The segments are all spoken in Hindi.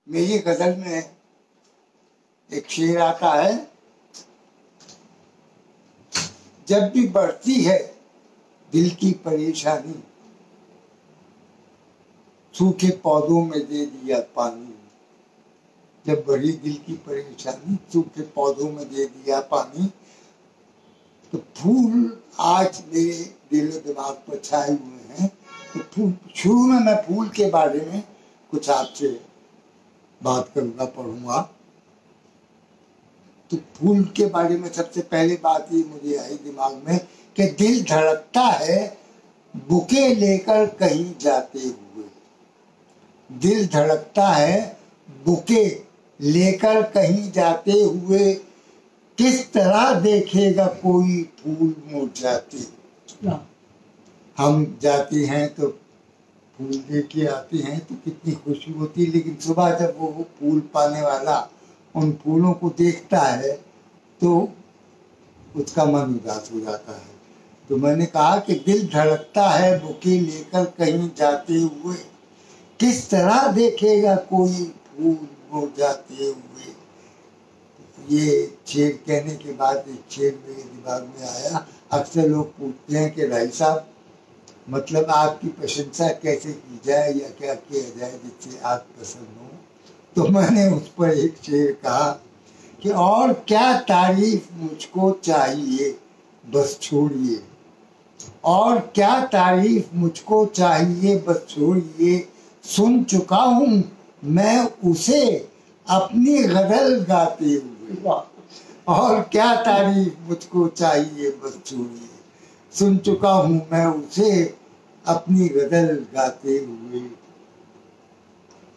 मेरी गजल में एक शेर आता है, जब भी बढ़ती है दिल की परेशानी, सूखे पौधों में दे दिया पानी। जब बढ़ी दिल की परेशानी, सूखे पौधों में दे दिया पानी। तो फूल आज मेरे दिल दिमाग पर छाए हुए हैं। तो फूल, शुरू में मैं फूल के बारे में कुछ आपसे बात करूंगा, पढ़ूंगा। तो फूल के बारे में सबसे पहले बात ये मुझे आई दिमाग में कि दिल धड़कता है बुके लेकर कहीं जाते हुए। दिल धड़कता है बुके लेकर कहीं जाते हुए, किस तरह देखेगा कोई फूल मुरझाते। हम जाते हैं तो फूल लेके आते हैं तो कितनी खुशी होती है, लेकिन सुबह जब वो फूल पाने वाला उन फूलों को देखता है तो उसका मन उदास हो जाता है। तो मैंने कहा कि दिल धड़कता है बुके लेकर कहीं जाते हुए, किस तरह देखेगा कोई फूल मुरझाते हुए। ये शेर कहने के बाद एक शेर मेरे दिमाग में आया। अक्सर लोग पूछते हैं कि भाई साहब, मतलब आपकी प्रशंसा कैसे की जाए या क्या किया जाए जिससे आप पसंद हो। तो मैंने उस पर एक शेर कहा कि और क्या तारीफ मुझको चाहिए बस छोड़िए, और क्या तारीफ मुझको चाहिए बस छोड़िए, सुन चुका हूँ मैं उसे अपनी गजल गाते हुए। और क्या तारीफ मुझको चाहिए बस छोड़िए, सुन चुका हूँ मैं उसे अपनी गजल गाते हुए।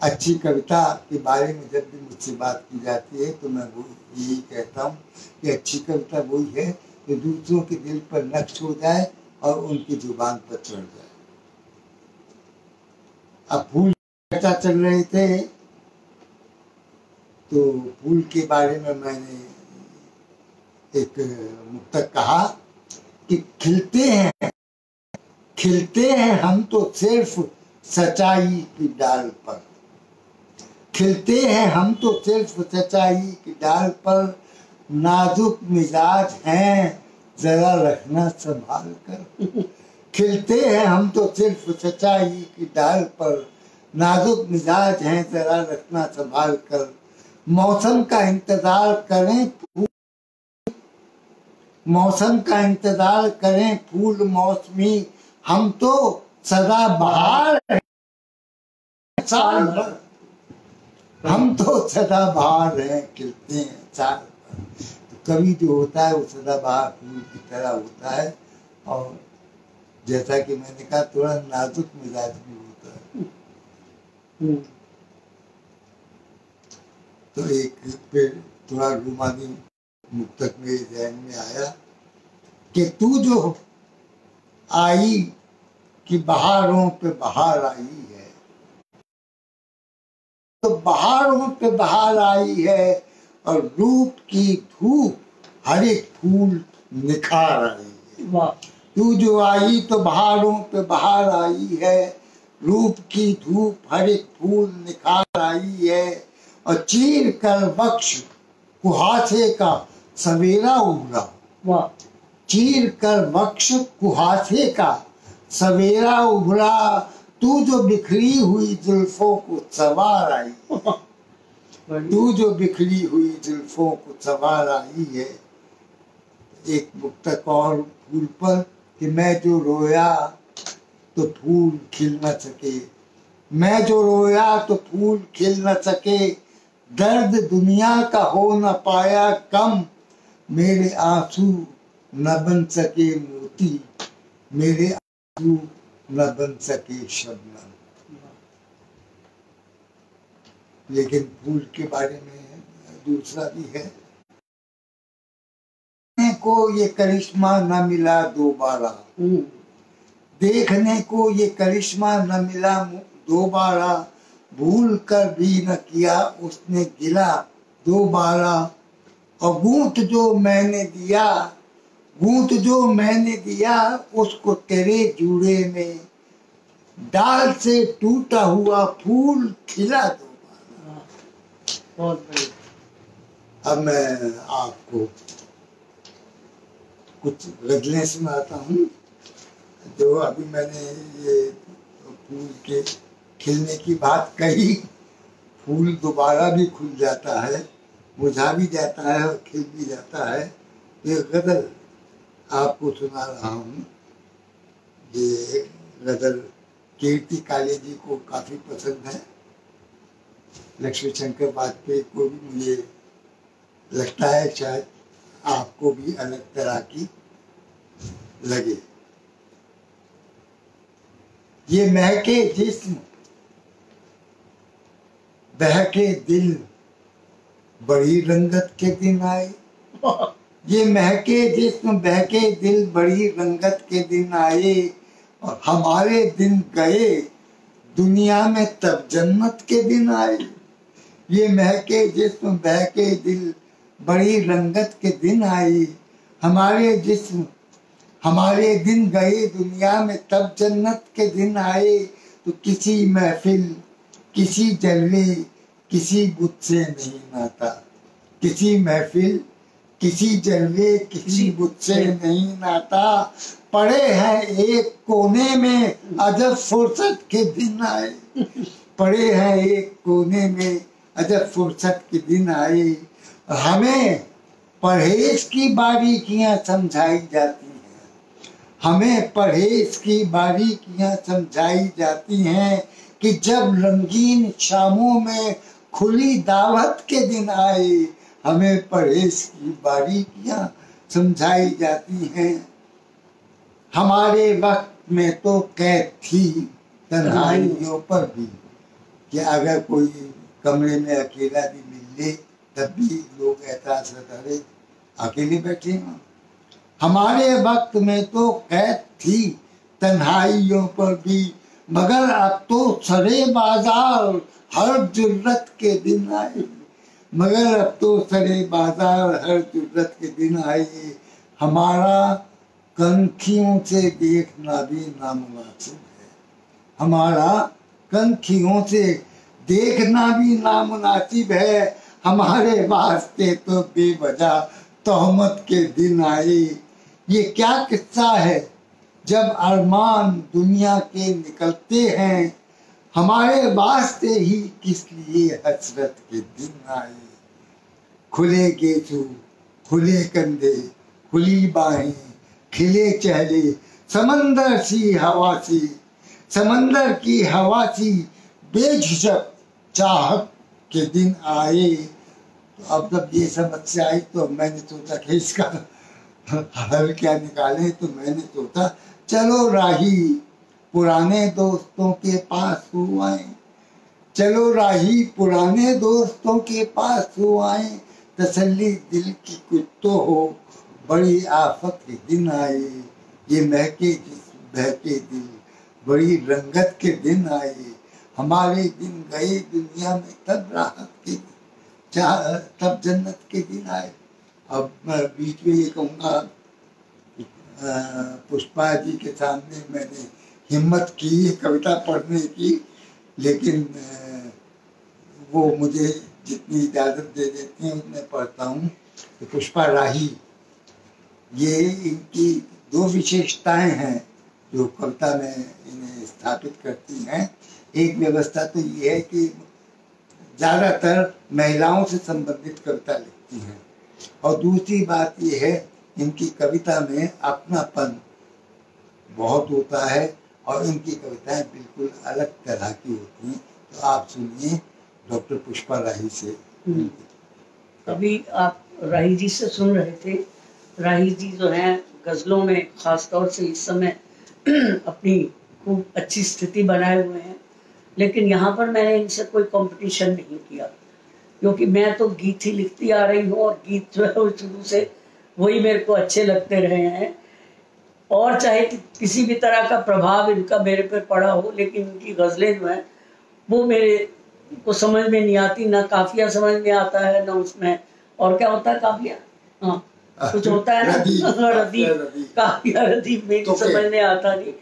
अच्छी कविता के बारे में जब भी मुझसे बात की जाती है तो मैं वो यही कहता हूँ कि अच्छी कविता वही है जो दूसरों के दिल पर नक्श हो जाए और उनकी जुबान पर चढ़ जाए। अब फूल चर्चा चल रहे थे तो फूल के बारे में मैंने एक मुक्तक कहा कि खिलते हैं हम तो सिर्फ सच्चाई की डाल पर। खिलते हैं हम तो सिर्फ सच्चाई की डाल पर, नाजुक मिजाज हैं जरा रखना संभाल कर। खिलते हैं हम तो सिर्फ सच्चाई की डाल पर, नाजुक मिजाज हैं जरा रखना संभाल कर। मौसम का इंतजार करें मौसम का इंतजार करें फूल मौसमी, हम तो सदा बहार हैं साल भर। हम तो सदा बहार हैं, खिलते हैं साल भर। तो कवि जो होता है वो सदा बहार फूल की तरह होता है, और जैसा कि मैंने कहा थोड़ा नाजुक मिजाज भी होता है। तो एक फिर थोड़ा रूमानी मुक्तक मेरे ध्यान में आया कि तू जो आई कि बहारों पे बहार आई है, तो बहारों पे बहार आई है, और रूप की धूप हर एक फूल निखार आई है। तू जो आई तो बहारों पे बहार आई है, रूप की धूप हर एक फूल निखार आई है, और चीर कर बख्श कुहासे का सवेरा उभरा। चीर कर बख्श कुहासे का सवेरा उभरा, तू जो बिखरी हुई जुल्फों को सवार आई। तू जो बिखरी हुई जुल्फों को सवार आई है। एक मुक्तक और फूल पर कि मैं जो रोया तो फूल खिल न सके, मैं जो रोया तो फूल खिल न सके, दर्द दुनिया का हो न पाया कम, मेरे आंसू न बन सके मोती, मेरे आंसू न बन सके शबनम। लेकिन फूल के बारे में दूसरा भी है। देखने को ये करिश्मा न मिला दोबारा, देखने को ये करिश्मा न मिला दोबारा, भूल कर भी न किया उसने गिला दोबारा, और गूंथ जो मैंने दिया उसको तेरे जूड़े में, डाल से टूटा हुआ फूल खिला दोबारा। बहुत बढ़िया। अब मैं आपको कुछ गजलें सुनाता हूँ। जो अभी मैंने ये फूल के खिलने की बात कही, फूल दोबारा भी खुल जाता है, मुरझा भी जाता है और खिल भी जाता है। ये गजल आपको सुना रहा हूँ। ये गजल कीर्ति काले जी को काफी पसंद है। लक्ष्मी शंकर वाजपेयी को भी मुझे लगता है शायद आपको भी अलग तरह की लगे। ये महके जिस्म बहके दिल, बड़ी रंगत के दिन आए। ये महके जिस्म बहके दिल, बड़ी रंगत के दिन आए। और हमारे दिन गए दुनिया में तब जन्नत के दिन आए। ये महके जिस्म बहके दिल, बड़ी रंगत के दिन आए। हमारे जिस्म हमारे दिन गए दुनिया में तब जन्नत के दिन आए। तो किसी महफिल किसी जलवे किसी बुत से नहीं नाता। किसी महफिल किसी जलवे किसी बुत से नहीं नाता। पड़े हैं एक कोने में अजब फुर्सत के दिन आए। पड़े हैं एक कोने में अजब फुर्सत के दिन आए। हमें परहेज की बारीकियां समझाई जाती हैं। हमें परहेज की बारीकियां समझाई जाती हैं कि जब रंगीन शामों में खुली दावत के दिन आए। हमें परहेज की बारीकियां समझाई जाती हैं। हमारे वक्त में तो कैद थी तन्हाइयों पर भी, कि अगर कोई कमरे में अकेला भी मिल ले तब भी लोग एहसास करे अकेले बैठे हैं। हमारे वक्त में तो कैद थी तन्हाइयों पर भी, मगर अब तो सरे बाजार हर जुर्रत के दिन आए। मगर अब तो सरे बाजार हर जुर्रत के दिन आए। हमारा कंखियों से देखना भी नामुनासिब है। हमारा कंखियों से देखना भी नामुनासिब है। हमारे वास्ते तो बेवजह तोहमत के दिन आए। ये क्या किस्सा है जब अरमान दुनिया के निकलते हैं। हमारे वास्ते ही किस लिए हसरत के दिन आए। खुले गेसू खुले कंधे खुली बाहें खिले चेहरे, समंदर सी हवा सी समंदर की हवा सी बेझिझक चाहत के दिन आए। तो अब जब ये समस्या आई तो मैंने सोचा कि इसका हल क्या निकाले। तो मैंने सोचा चलो राही पुराने दोस्तों के पास हो आए। चलो राही पुराने दोस्तों के पास हो आए। तसल्ली दिल की कुछ तो हो, बड़ी आफत के दिन आए। ये महके बहके दिल, बड़ी रंगत के दिन आए। हमारे दिन गए दुनिया में तब राहत के तब जन्नत के दिन आए। अब मैं बीच में ये कहूँगा, पुष्पा जी के सामने मैंने हिम्मत की कविता पढ़ने की, लेकिन वो मुझे जितनी इजाज़त दे देती हैं उतने पढ़ता हूँ। तो पुष्पा राही, ये इनकी दो विशेषताएं हैं जो कविता में इन्हें स्थापित करती हैं। एक व्यवस्था तो ये है कि ज़्यादातर महिलाओं से संबंधित कविता लिखती हैं, और दूसरी बात ये है इनकी कविता में अपनापन बहुत होता है और इनकी कविताएं बिल्कुल अलग तरह की होती हैं। तो आप सुनिए डॉक्टर पुष्पा राही से। अभी आप राही जी से सुन रहे थे। राही जी जो हैं गज़लों में ख़ास तौर से इस समय अपनी खूब अच्छी स्थिति बनाए हुए हैं, लेकिन यहाँ पर मैंने इनसे कोई कंपटीशन नहीं किया, क्योंकि मैं तो गीत ही लिखती आ रही हूँ और गीत जो है वो शुरू से वही मेरे को अच्छे लगते रहे हैं। और चाहे किसी भी तरह का प्रभाव इनका मेरे पे पड़ा हो, लेकिन इनकी गज़लें जो हैं वो मेरे को समझ में नहीं आती। ना काफिया समझ में आता है, ना उसमें और क्या होता है काफिया, हाँ कुछ होता है ना, रदीफ, काफिया रदीफ में तो समझ में आता नहीं।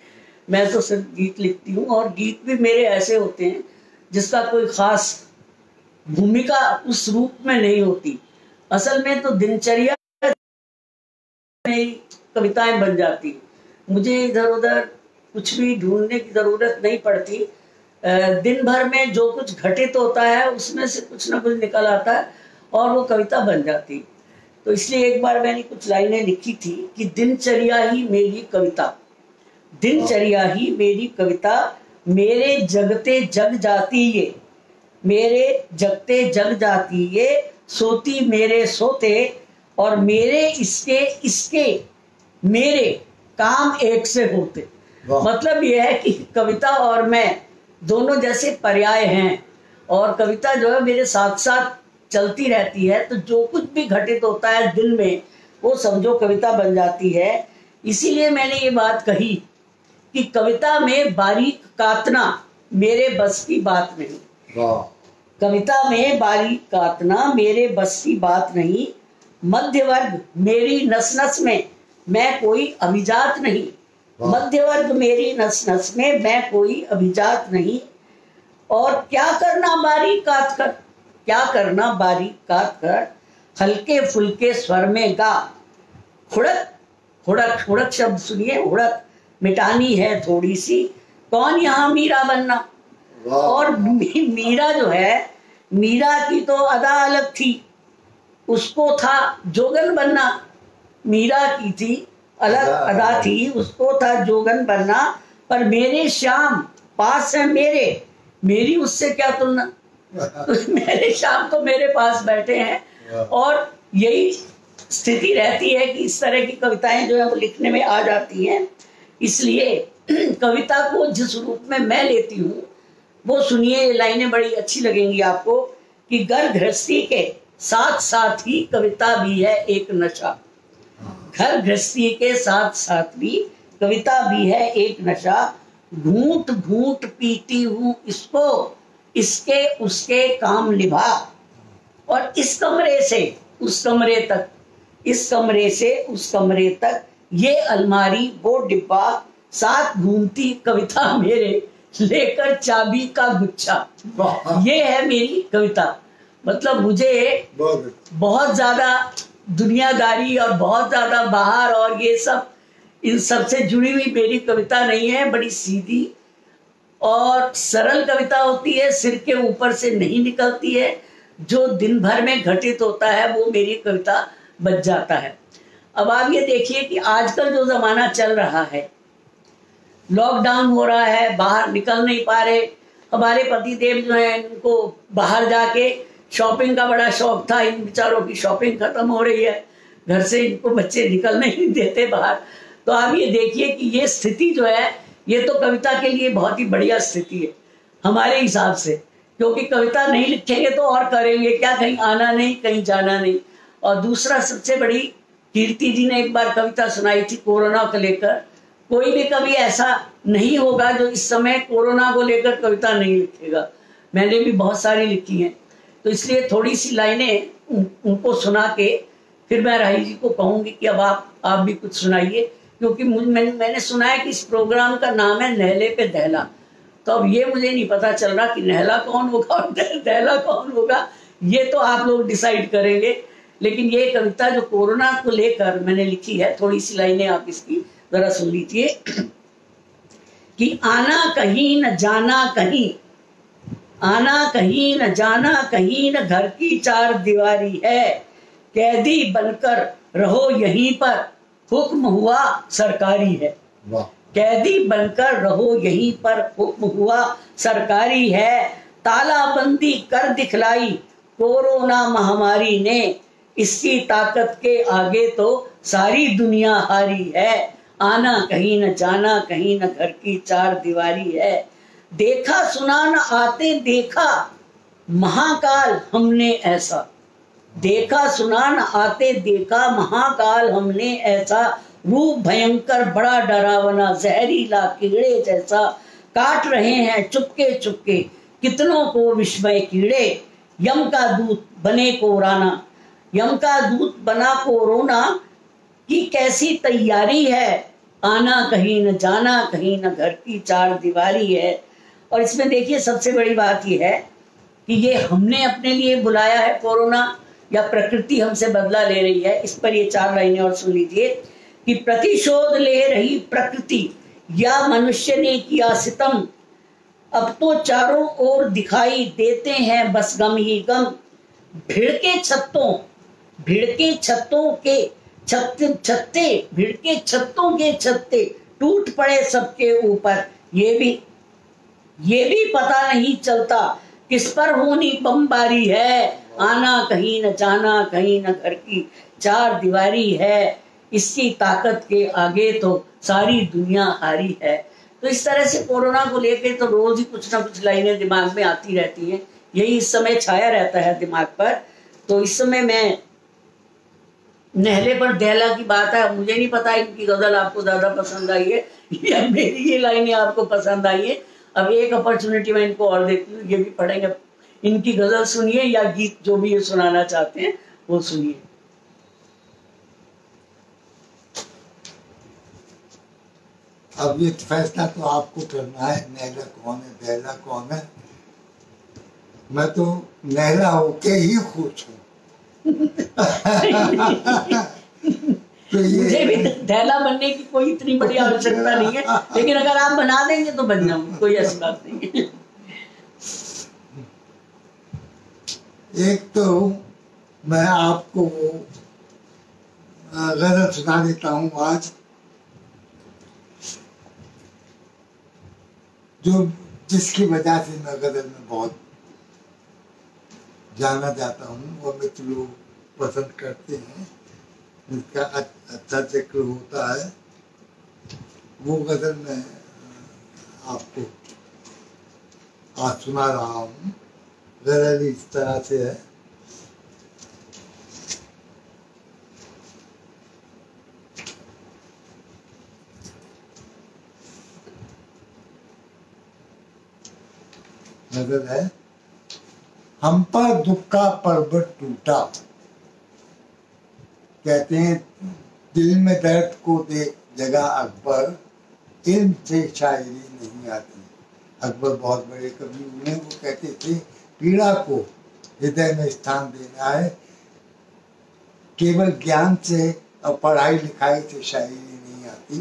मैं तो सिर्फ गीत लिखती हूँ, और गीत भी मेरे ऐसे होते हैं जिसका कोई खास भूमिका उस रूप में नहीं होती। असल में तो दिनचर्या में कविताएं बन जाती। मुझे इधर उधर कुछ भी ढूंढने की जरूरत नहीं पड़ती। दिन भर में जो कुछ घटित होता है उसमें से कुछ ना कुछ निकल आता है और वो कविता बन जाती। तो इसलिए एक बार मैंने कुछ लाइनें लिखी थी कि दिनचर्या ही मेरी कविता, दिनचर्या ही मेरी कविता, मेरे जगते जग जाती ये, मेरे जगते जग जाती ये, सोती मेरे सोते, और मेरे इसके इसके मेरे काम एक से होते। मतलब यह है कि कविता और मैं दोनों जैसे पर्याय हैं, और कविता जो है मेरे साथ साथ चलती रहती है। तो जो कुछ भी घटित होता है दिन में वो समझो कविता बन जाती है। इसीलिए मैंने ये बात कही कि कविता में बारीक काटना मेरे बस की बात नहीं। कविता में बारीक काटना मेरे बस की बात नहीं। मध्य वर्ग मेरी नस नस में, मैं कोई अभिजात नहीं। मध्य वर्ग मेरी नस नस में, मैं कोई अभिजात नहीं। और क्या करना बारीक काट कर, क्या करना बारीक काट कर, हल्के फुल्के स्वर में गा। हुड़क हुड़क हुड़क शब्द सुनिए, हुड़क मिटानी है थोड़ी सी, कौन यहाँ मीरा बनना। और मीरा जो है, मीरा की तो अदा अलग थी, उसको था जोगन बनना। मीरा की थी अलग अदा थी, उसको था जोगन बनना। पर मेरे श्याम पास है मेरे, मेरी उससे क्या तुलना। मेरे श्याम तो मेरे पास बैठे हैं। और यही स्थिति रहती है कि इस तरह की कविताएं जो है वो लिखने में आ जाती हैं। इसलिए कविता को जिस रूप में मैं लेती हूँ वो सुनिए, ये लाइनें बड़ी अच्छी लगेंगी आपको कि घर गृहस्थी के साथ साथ ही कविता भी है एक नशा। घर गृहस्थी के साथ साथ भी कविता भी है एक नशा। घूंट घूंट पीती हूँ इसको, इसके उसके काम निभा। और इस कमरे से उस कमरे तक, इस कमरे से उस कमरे तक, ये अलमारी वो डिब्बा, साथ घूमती कविता मेरे, लेकर चाबी का गुच्छा। ये है मेरी कविता। मतलब मुझे बहुत ज्यादा दुनियादारी और बहुत ज्यादा बाहर और ये सब, इन सब से जुड़ी हुई मेरी कविता नहीं है। बड़ी सीधी और सरल कविता होती है, सिर के ऊपर से नहीं निकलती है। जो दिन भर में घटित होता है वो मेरी कविता बच जाता है। अब आप ये देखिए कि आजकल जो जमाना चल रहा है, लॉकडाउन हो रहा है, बाहर निकल नहीं पा रहे। हमारे पतिदेव जो हैं इनको बाहर जाके शॉपिंग का बड़ा शौक था, इन बेचारों की शॉपिंग खत्म हो रही है, घर से इनको बच्चे निकल नहीं देते बाहर। तो आप ये देखिए कि ये स्थिति जो है ये तो कविता के लिए बहुत ही बढ़िया स्थिति है हमारे हिसाब से, क्योंकि कविता नहीं लिखेंगे तो और करेंगे क्या, कहीं आना नहीं कहीं जाना नहीं। और दूसरा सबसे बड़ी, कीर्ति जी ने एक बार कविता सुनाई थी कोरोना को लेकर। कोई भी कवि ऐसा नहीं होगा जो इस समय कोरोना को लेकर कविता नहीं लिखेगा। मैंने भी बहुत सारी लिखी हैं। तो इसलिए थोड़ी सी लाइनें उनको सुना के फिर मैं राही जी को कहूंगी कि अब आप भी कुछ सुनाइए, क्योंकि मैंने सुना है कि इस प्रोग्राम का नाम है नहले पे दहला। तो अब ये मुझे नहीं पता चल रहा कि नहला कौन होगा और दहला कौन होगा, ये तो आप लोग डिसाइड करेंगे। लेकिन ये कविता जो कोरोना को लेकर मैंने लिखी है, थोड़ी सी लाइनें आप इसकी जरा सुन लीजिए कि आना कहीं न जाना कहीं, आना कहीं न जाना कहीं न, घर की चार दीवारी है, कैदी बनकर रहो यहीं पर, हुक्म हुआ सरकारी है। कैदी बनकर रहो यहीं पर, हुक्म हुआ सरकारी है। तालाबंदी कर दिखलाई कोरोना महामारी ने, इसकी ताकत के आगे तो सारी दुनिया हारी है। आना कहीं न जाना कहीं न, घर की चार दीवारी है। देखा सुना न आते देखा महाकाल हमने ऐसा, देखा सुना न आते देखा महाकाल हमने ऐसा। रूप भयंकर बड़ा डरावना, जहरीला कीड़े जैसा, काट रहे हैं चुपके चुपके कितनों को विस्मय कीड़े। यम का दूत बने कोरोना, यम का दूत बना कोरोना की कैसी तैयारी है। आना कहीं न जाना कहीं न, घर की चार दीवारी है। और इसमें देखिए सबसे बड़ी बात यह है कि ये हमने अपने लिए बुलाया है कोरोना या प्रकृति हमसे बदला ले रही है। इस पर ये 4 लाइनें और सुन लीजिए कि प्रतिशोध ले रही प्रकृति या मनुष्य ने किया सितम, अब तो चारों ओर दिखाई देते हैं बस गम ही गम। भिड़ के छत्तों के छत्ते टूट पड़े सबके ऊपर। ये भी पता नहीं चलता किस पर होनी बमबारी है। आना कहीं न जाना कहीं न घर की 4 दीवारी है। इसकी ताकत के आगे तो सारी दुनिया हारी है। तो इस तरह से कोरोना को लेकर तो रोज ही कुछ ना कुछ लाइनें दिमाग में आती रहती हैं। यही इस समय छाया रहता है दिमाग पर। तो इस समय मैं नहले पर दहला की बात है, मुझे नहीं पता इनकी गजल आपको ज्यादा पसंद आई है या मेरी ये लाइनें आपको पसंद आई है। अब एक अपॉर्चुनिटी मैं इनको और देती हूँ, ये भी पढ़ेंगे। इनकी गजल सुनिए या गीत जो भी ये सुनाना चाहते हैं वो सुनिए। अब ये फैसला तो आपको करना है, नहला कौन है दहला कौन है। मैं तो नहला होके ही खुश हूँ। तो मुझे भी दहला बनने की कोई इतनी बड़ी आवश्यकता नहीं है, लेकिन अगर आप बना देंगे तो बन जाऊंगी, कोई ऐसी बात नहीं है। एक तो मैं आपको गजल सुना देता हूँ आज, जो जिसकी वजह से मैं गजल में बहुत जाना जाता हूँ और मित्र लोग पसंद करते हैं, जिसका अच्छा जिक्र होता है। वो गजल मैं आपको आज सुना रहा हूँ। गजल इस तरह से है। गजल है, हम पर दुख का पर्वत टूटा। कहते हैं दिल में दर्द को दे जगह अकबर, इल्म से शायरी नहीं आती। अकबर बहुत बड़े कवि हुए, वो कहते थे पीड़ा को हृदय में स्थान देना है, केवल ज्ञान से और पढ़ाई लिखाई से शायरी नहीं आती।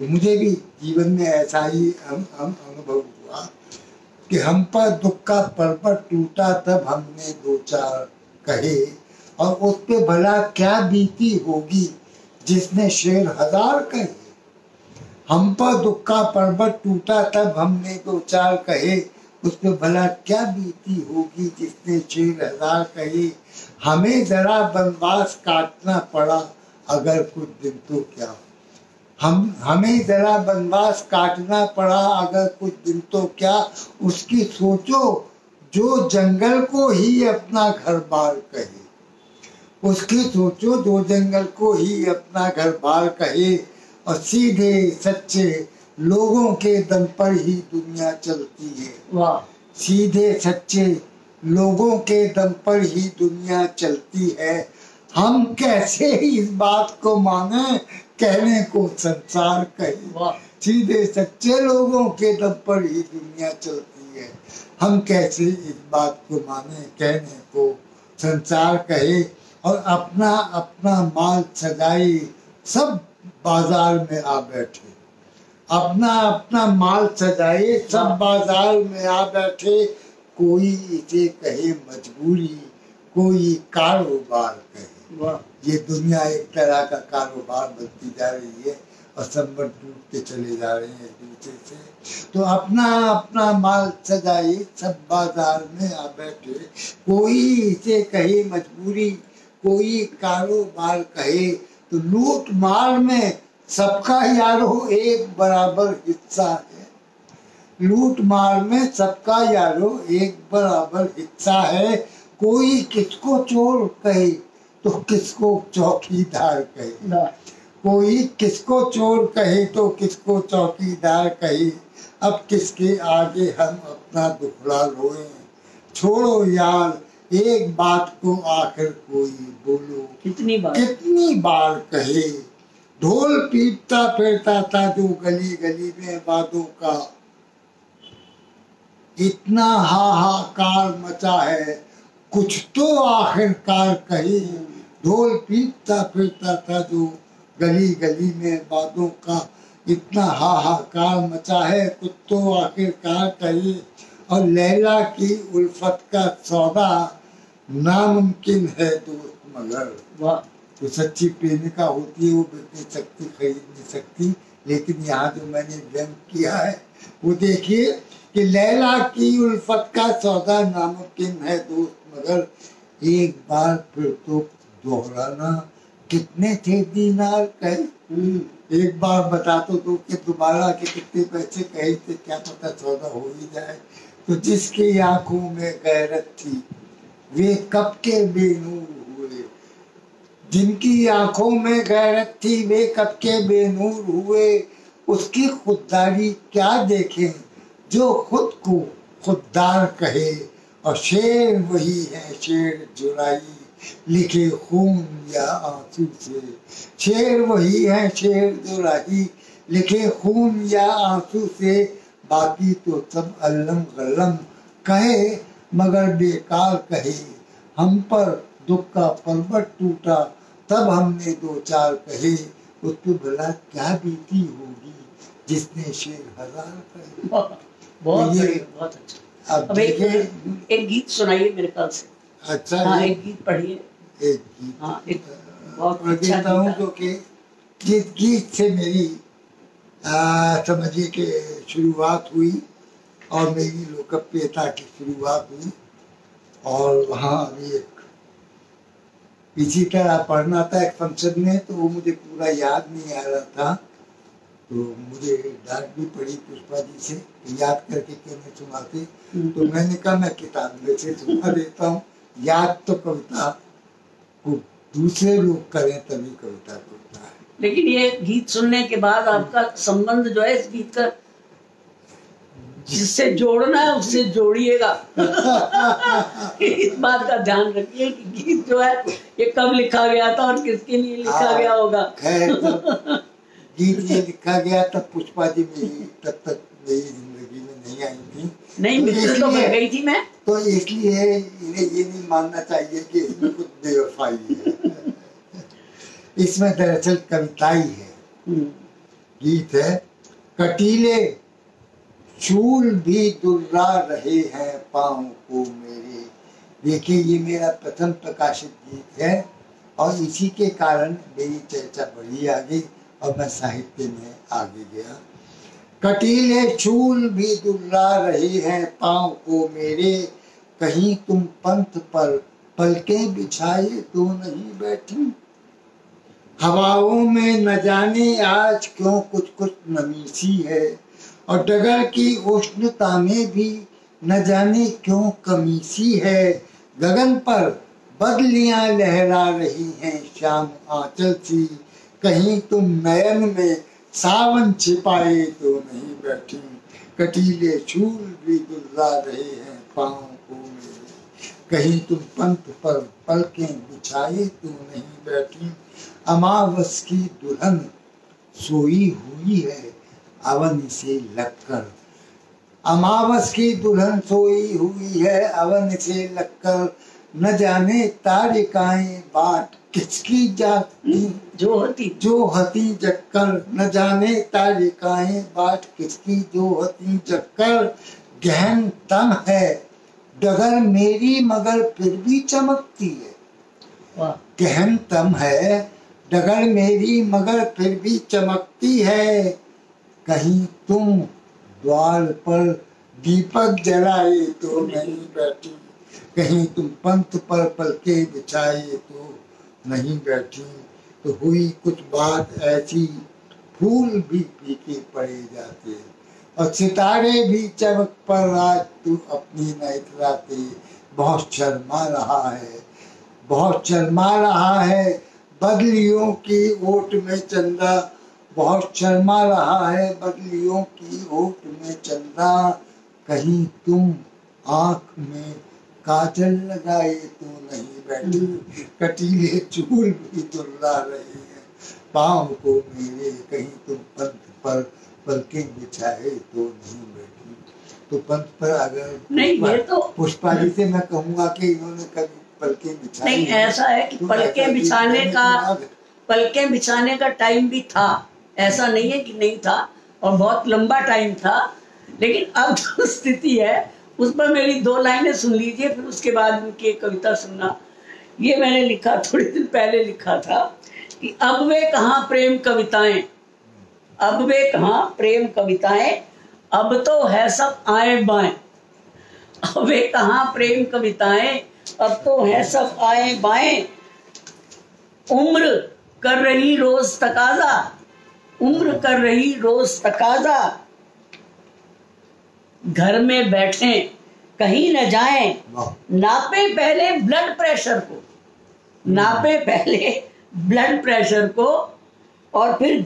तो मुझे भी जीवन में ऐसा ही अनुभव हुआ कि हम पर दुख का पर्वत टूटा, तब हमने 2-4 कहे, और उस पे भला क्या बीती होगी जिसने शेर 1000 कहे। हम पर दुख का पर्वत टूटा तब हमने 2-4 कहे, उस पे भला क्या बीती होगी जिसने शेर 1000 कहे। हमें जरा वनवास काटना पड़ा अगर कुछ दिन तो क्या, हमें जरा वनवास काटना पड़ा अगर कुछ दिन तो क्या। उसकी सोचो जो जंगल को ही अपना घर बार कहे, उसकी सोचो जो जंगल को ही अपना घर बार कहे। और सीधे सच्चे लोगों के दम पर ही दुनिया चलती है। वाह। सीधे सच्चे लोगों के दम पर ही दुनिया चलती है। हम कैसे इस बात को माने कहने को संसार कहे। सीधे सच्चे लोगों के दम पर ही दुनिया चलती है। हम कैसे इस बात को माने कहने को संसार कहे। और अपना अपना माल सजाई सब बाजार में आ बैठे। अपना अपना माल सजाए सब बाजार में आ बैठे। कोई इसे कहे मजबूरी, कोई कारोबार कहे। ये दुनिया एक तरह का कारोबार बनती जा रही है और संबंध टूटते चले जा रहे हैं एक दूसरे से। तो अपना अपना माल सजाए सब बाजार में आ बैठे। कोई इसे कहे मजबूरी, कोई कारोबार कहे। तो लूट मार में सबका यारो एक बराबर हिस्सा है। लूट मार में सबका यारो एक बराबर हिस्सा है। कोई किसको चोर कहे तो किसको चौकीदार कहे। कोई किसको चोर कहे तो किसको चौकीदार कहे। अब किसके आगे हम अपना दुखड़ा रोए। छोड़ो यार एक बात को आखिर कोई बोलो। कितनी बार कहे। ढोल पीटता फिरता था जो गली गली में बातों का, इतना हाहाकार मचा है, कुछ तो आखिरकार कही। ढोल पीटता फिरता था जो गली गली में बातों का, इतना हाहाकार मचा है, कुछ तो आखिरकार कही। और लैला की उल्फत का सौदा नामुमकिन है दोस्त मगर। वाह, जो सच्ची प्रेमिका होती है वो बिक नहीं सकती, खरीद नहीं सकती। लेकिन यहाँ जो मैंने व्यंग किया है वो देखिए कि लैला की उल्फत का सौदा नामुमकिन है दोस्त मगर। एक बार फिर तो दोहराना, कितने थे दीनार कहे। एक बार बता तो दो कि दोबारा के कितने पैसे कहे थे, क्या पता सौदा हो ही जाए। तो जिसकी आंखों में गैरत थी वे कब के बेनूर हुए, जिनकी आंखों में गैरत थी वे कब के बेनूर हुए। उसकी खुददारी क्या देखें जो खुद को खुददार कहे। और शेर वही है शेर जुराई, लिखे खून या आंसू से। शेर वही है शेर जुराई, लिखे खून या आंसू से। बाकी तो सब अल्लम गल्लम कहे मगर बेकार कहे। हम पर दुख का पर्वत टूटा तब हमने दो चार कहे। उस पर भला क्या बीती होगी जिसने शेर हजार कहे। बहुत बहुत अच्छा। अब अब एक देखिए, एक गीत सुनाइए मेरे ख्याल से। अच्छा हाँ, एक गीत पढ़िए। एक गीत हाँ, एक बहुत पढ़ अच्छा देता हूँ गीत है। क्योंकि जिस गीत से मेरी समझिए कि शुरुआत हुई और मेरी लोकप्रियता की शुरुआत हुई। और वहाँ अभी एक इसी तरह पढ़ना था एक फंक्शन में, तो वो मुझे पूरा याद नहीं आ रहा था, तो मुझे डांट भी पड़ी पुष्पा जी से, याद करके क्यों नहीं सुनाते। तो मैंने कहा मैं किताब में से सुना देता हूँ। याद तो कविता को दूसरे लोग करें तभी कविता को होता है। लेकिन ये गीत सुनने के बाद आपका संबंध जो है इस गीत का, जिससे जोड़ना है उससे जोड़िएगा। इस बात का ध्यान रखिए कि गीत जो है ये कब लिखा गया था और किसके लिए लिखा गया होगा। खैर गीत ये लिखा गया तब पुष्पा जी मेरी तब तक मेरी जिंदगी में नहीं आई थी। नहीं, मित्र तो बन गई थी मैं। तो इसलिए इन्हें ये नहीं मानना चाहिए कि इसमें कुछ बेवफाई है। इसमें दरअसल कविताई है। गीत है, कटीले चूल भी दुर्रा रहे हैं पाँव को मेरे। देखिए ये मेरा प्रथम प्रकाशित गीत है और इसी के कारण मेरी चर्चा बढ़ी आगे और मैं साहित्य में आगे गया। कटीले चूल भी दुर्रा रहे हैं पाँव को मेरे, कहीं तुम पंथ पर पलकें बिछाए तो नहीं बैठी। हवाओं में न जाने आज क्यों कुछ कुछ नमी सी है, और डगर की उष्णता में भी न जाने क्यों कमी सी है। गगन पर बदलियां लहरा रही हैं शाम आंचल सी, कहीं तुम नयन में सावन छिपाए तो नहीं बैठी। कटीले चूल भी दुर्रा रहे हैं पाँव को मेरे, कहीं तुम पंथ पर पलकें बिछाए तो नहीं बैठी। अमावस की दुल्हन सोई हुई है अवन से लगकर, अमावस की दुल्हन सोई हुई है अवन से लगकर। न जाने तारिकाएं बाट किसकी जाती जो हती जक्कर। न जाने तारिकाएं बाट किसकी जो हती जक्कर। गहन तम है डगर मेरी मगर फिर भी चमकती है। गहन तम है डगर मेरी मगर फिर भी चमकती है। कहीं तुम द्वार पर दीपक जलाए तो नहीं बैठी, कहीं तुम पंथ पर पलके बिछाए तो नहीं बैठी। तो हुई कुछ बात ऐसी फूल भी फीके पड़े जाते, और सितारे भी चमक पर आज तू अपनी न इतराते। बहुत शर्मा रहा है, बहुत शर्मा रहा है बदलियों की ओट में चंदा। बहुत शर्मा रहा है बदलियों की ओट में चंदा। कहीं तुम आँख में काजल लगाए तो नहीं बैठी। कटीले चूल भी दुर्रा रहे हैं पाँव को मेरे, कहीं तुम पंथ पर पलकें बिछाए तो नहीं बैठी। तो पंथ पर अगर नहीं, ये तो पुष्पा जी से मैं कहूंगा कि इन्होंने कभी पलकें बिछाई नहीं, ऐसा है कि तो पलकें बिछाने का टाइम भी था, ऐसा नहीं है कि नहीं था, और बहुत लंबा टाइम था। लेकिन अब जो स्थिति है उस पर मेरी 2 लाइनें सुन लीजिए, फिर उसके बाद उनकी एक कविता सुनना। ये मैंने लिखा, थोड़े दिन पहले लिखा था कि अब वे कहाँ प्रेम कविताएं, अब वे कहाँ प्रेम कविताएं, अब तो है सब आए बाएं। अब वे कहाँ प्रेम कविताएं, अब तो है सब आए बाएं। उम्र कर रही रोज तकाजा, उम्र कर रही रोज तकाजा, घर में बैठे कहीं न जाएं, नापे पहले ब्लड प्रेशर को, नापे पहले ब्लड प्रेशर को, और फिर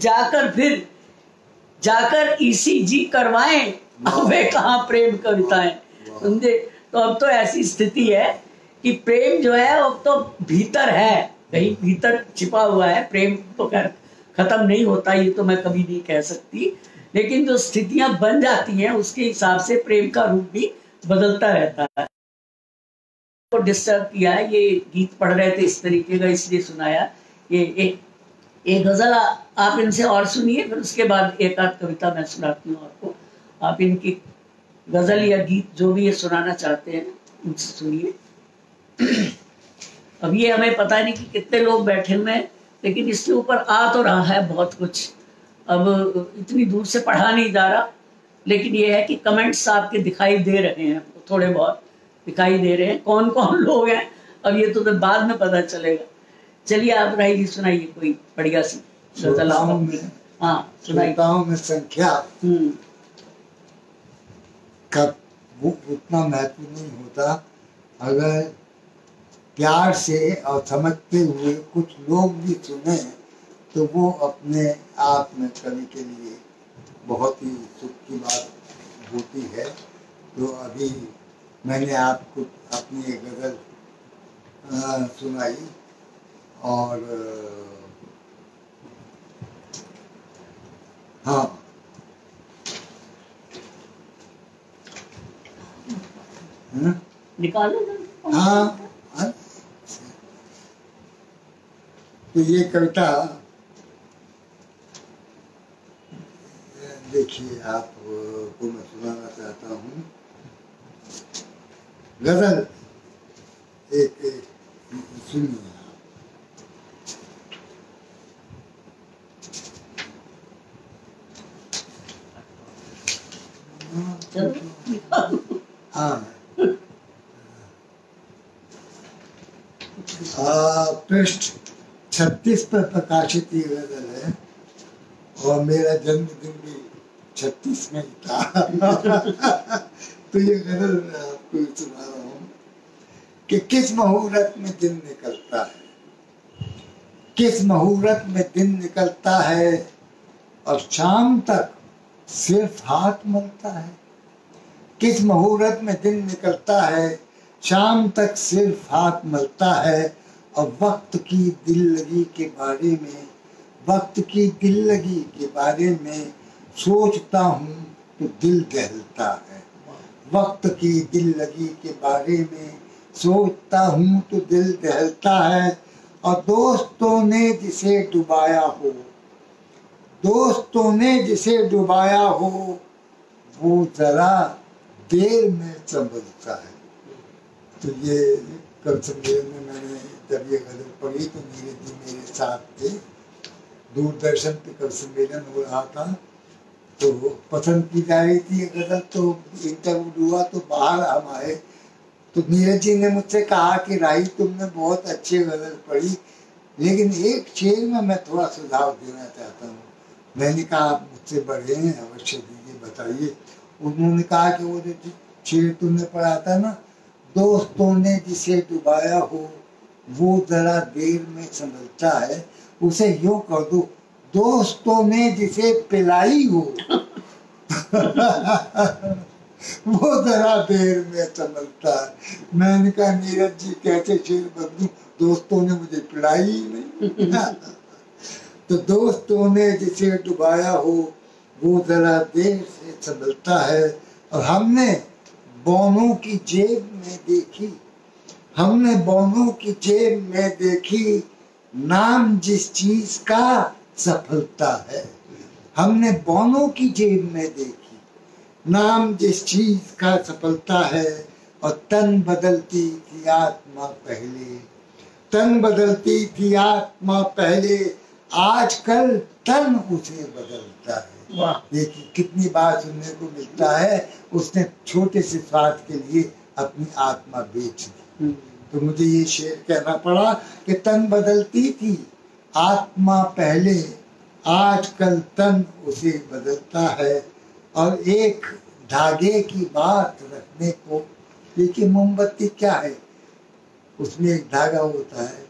जाकर ईसीजी करवाएं। अब वे कहाँ प्रेम कविताएं, समझे? तो अब तो ऐसी स्थिति है कि प्रेम जो है अब तो भीतर है, कहीं भीतर छिपा हुआ है। प्रेम तो खैर खत्म नहीं होता, ये तो मैं कभी नहीं कह सकती, लेकिन जो स्थितियां बन जाती हैं उसके हिसाब से प्रेम का रूप भी बदलता रहता है। को डिस्टर्ब किया है, ये गीत पढ़ रहे थे इस तरीके का, इसलिए सुनाया। ये एक गजल आप इनसे और सुनिए, फिर उसके बाद एक आध कविता मैं सुनाती हूँ आपको। आप इनकी गजल या गीत जो भी ये सुनाना चाहते हैं उनसे सुनिए। अब ये हमें पता नहीं कि कितने लोग बैठे हुए हैं, लेकिन इसके ऊपर आ तो रहा है बहुत कुछ। अब इतनी दूर से पढ़ा नहीं जा रहा, लेकिन ये है कि कमेंट्स आपके दिखाई दे रहे हैं, थोड़े बहुत दिखाई दे रहे हैं। कौन कौन लोग हैं अब ये तो बाद में पता चलेगा। चलिए आप राही जी सुनाइए कोई बढ़िया सी गजल। हाँ सुनाइए। में संख्या का वो उतना महत्व नहीं होता, अगर प्यार से और समझते हुए कुछ लोग भी सुने तो वो अपने आप में कवि के लिए बहुत ही सुख की बात होती है। तो अभी मैंने आपको अपनी एक गजल सुनाई, और हाँ निकालो। हाँ, तो ये कविता देखिए आपको मैं सुनाना चाहता हूँ। गजल एक सुनिए। हाँ, पृष्ठ 36 पर प्रकाशित ये गजल है, और मेरा जन्मदिन भी 36 में ही था। तो ये गजल मैं आपको सुना रहा हूँ कि किस मुहूर्त में दिन निकलता है, किस मुहूर्त में दिन निकलता है, और शाम तक सिर्फ हाथ मलता है। किस मुहूर्त में दिन निकलता है, शाम तक सिर्फ हाथ मलता है, और वक्त की दिल लगी के बारे में, वक्त की दिल लगी के बारे में सोचता हूँ तो दिल दहलता है। वक्त की दिल लगी के बारे में सोचता हूँ तो दिल दहलता है, और दोस्तों ने जिसे डुबाया हो, दोस्तों ने जिसे डुबाया हो, वो जरा देर में संभलता है। तो ये कल सम्मेलन में मैंने जब ये गजल पढ़ी तो नीरज जी मेरे साथ थे, दूरदर्शन पे कल सम्मेलन हो रहा था, तो पसंद की जा रही थी ये गजल। तो इंटरव्यू हुआ तो बाहर हम आए, तो नीरज जी ने मुझसे कहा कि राही तुमने बहुत अच्छी गजल पढ़ी, लेकिन एक शेर में मैं थोड़ा सुझाव देना चाहता हूँ। मैंने कहा आप मुझसे बड़े हैं, अवश्य दीजिए, बताइए। उन्होंने कहा कि वो जो शेर तुमने पढ़ा था ना, दोस्तों ने जिसे डुबाया हो वो जरा देर में संभलता है, उसे यूं कर दो, दोस्तों ने जिसे पिलाई हो वो जरा देर में संभलता है। मैंने कहा नीरज जी कैसे शेर बदलूं, दोस्तों ने मुझे पिलाई ही नहीं। तो दोस्तों ने जिसे डुबाया हो वो जरा देर से संभलता है, और हमने बौनों की जेब में देखी, हमने बौनों की जेब में देखी, नाम जिस चीज का सफलता है। हमने बौनों की जेब में देखी, नाम जिस चीज का सफलता है। और तन बदलती थी आत्मा पहले, तन बदलती थी आत्मा पहले, आजकल तन उसे बदलता है। वाह। देखिए कितनी बात सुनने को मिलता है। उसने छोटे से स्वार्थ के लिए अपनी आत्मा बेच दी। तो मुझे ये शेर कहना पड़ा कि तन बदलती थी आत्मा पहले, आजकल तन उसे बदलता है। और एक धागे की बात रखने को, देखिए मोमबत्ती क्या है, उसमें एक धागा होता है।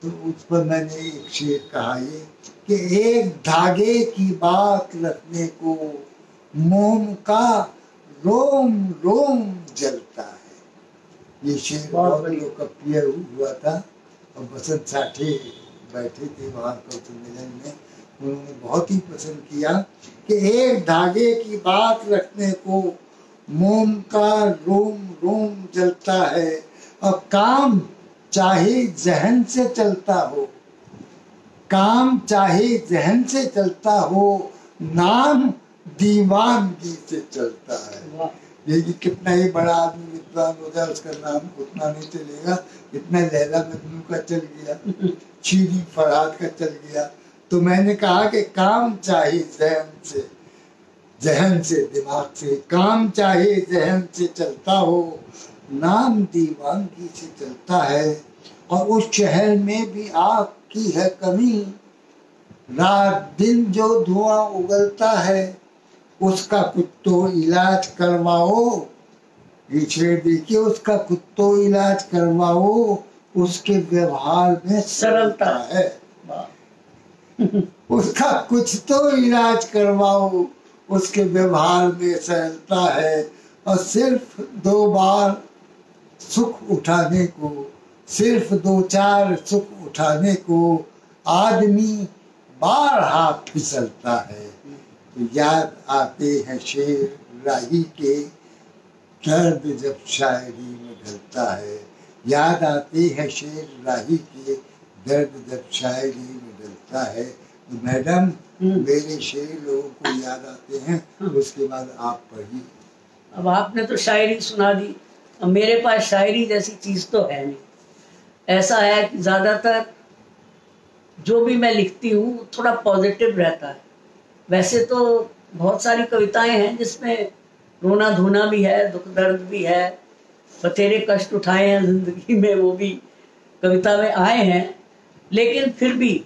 तो उस पर मैंने एक शेर कहा ये कि एक धागे की बात रखने को मोम का रोम रोम जलता है। ये शेर बहुत लोकप्रिय हुआ था। और बसंत साठे बैठे थे वहाँ कवि सम्मेलन में, उन्होंने बहुत ही पसंद किया कि एक धागे की बात रखने को मोम का रोम रोम जलता है। और काम चाहे जहन से चलता हो, काम चाहे जहन से चलता हो, नाम दीवानगी से चलता है। देखिए कितना ही बड़ा आदमी विद्वान हो जाए, उसका नाम उतना नहीं चलेगा जितना लैला मजनू का चल गया, शीरी फरहाद का चल गया। तो मैंने कहा कि काम चाहे जहन से, जहन से दिमाग से, काम चाहे जहन से चलता हो, नाम दीवानगी से चलता है। और उस शहर में भी आपकी है कमी, रात दिन जो धुआं उगलता है, उसका कुछ तो इलाज करवाओ। ये शेर देखिए, उसका कुछ तो इलाज करवाओ, उसके व्यवहार में सरलता है। उसका कुछ तो इलाज करवाओ, उसके व्यवहार में सरलता है। और सिर्फ 2 बार सुख उठाने को, सिर्फ 2-4 सुख उठाने को आदमी बारहा फिसलता है। तो याद आते हैं शेर राही के, दर्द जब शायरी में ढलता है। याद आते हैं शेर राही के, दर्द जब शायरी में ढलता है। तो मैडम मेरे शेर लोगों को याद आते हैं, उसके बाद आप पढ़िए। अब आपने तो शायरी सुना दी, अब मेरे पास शायरी जैसी चीज तो है नहीं। ऐसा है कि ज्यादातर जो भी मैं लिखती हूँ थोड़ा पॉजिटिव रहता है। वैसे तो बहुत सारी कविताएं हैं जिसमें रोना धोना भी है, दुख दर्द भी है, बतेरे कष्ट उठाए हैं जिंदगी में, वो भी कविता में आए हैं। लेकिन फिर भी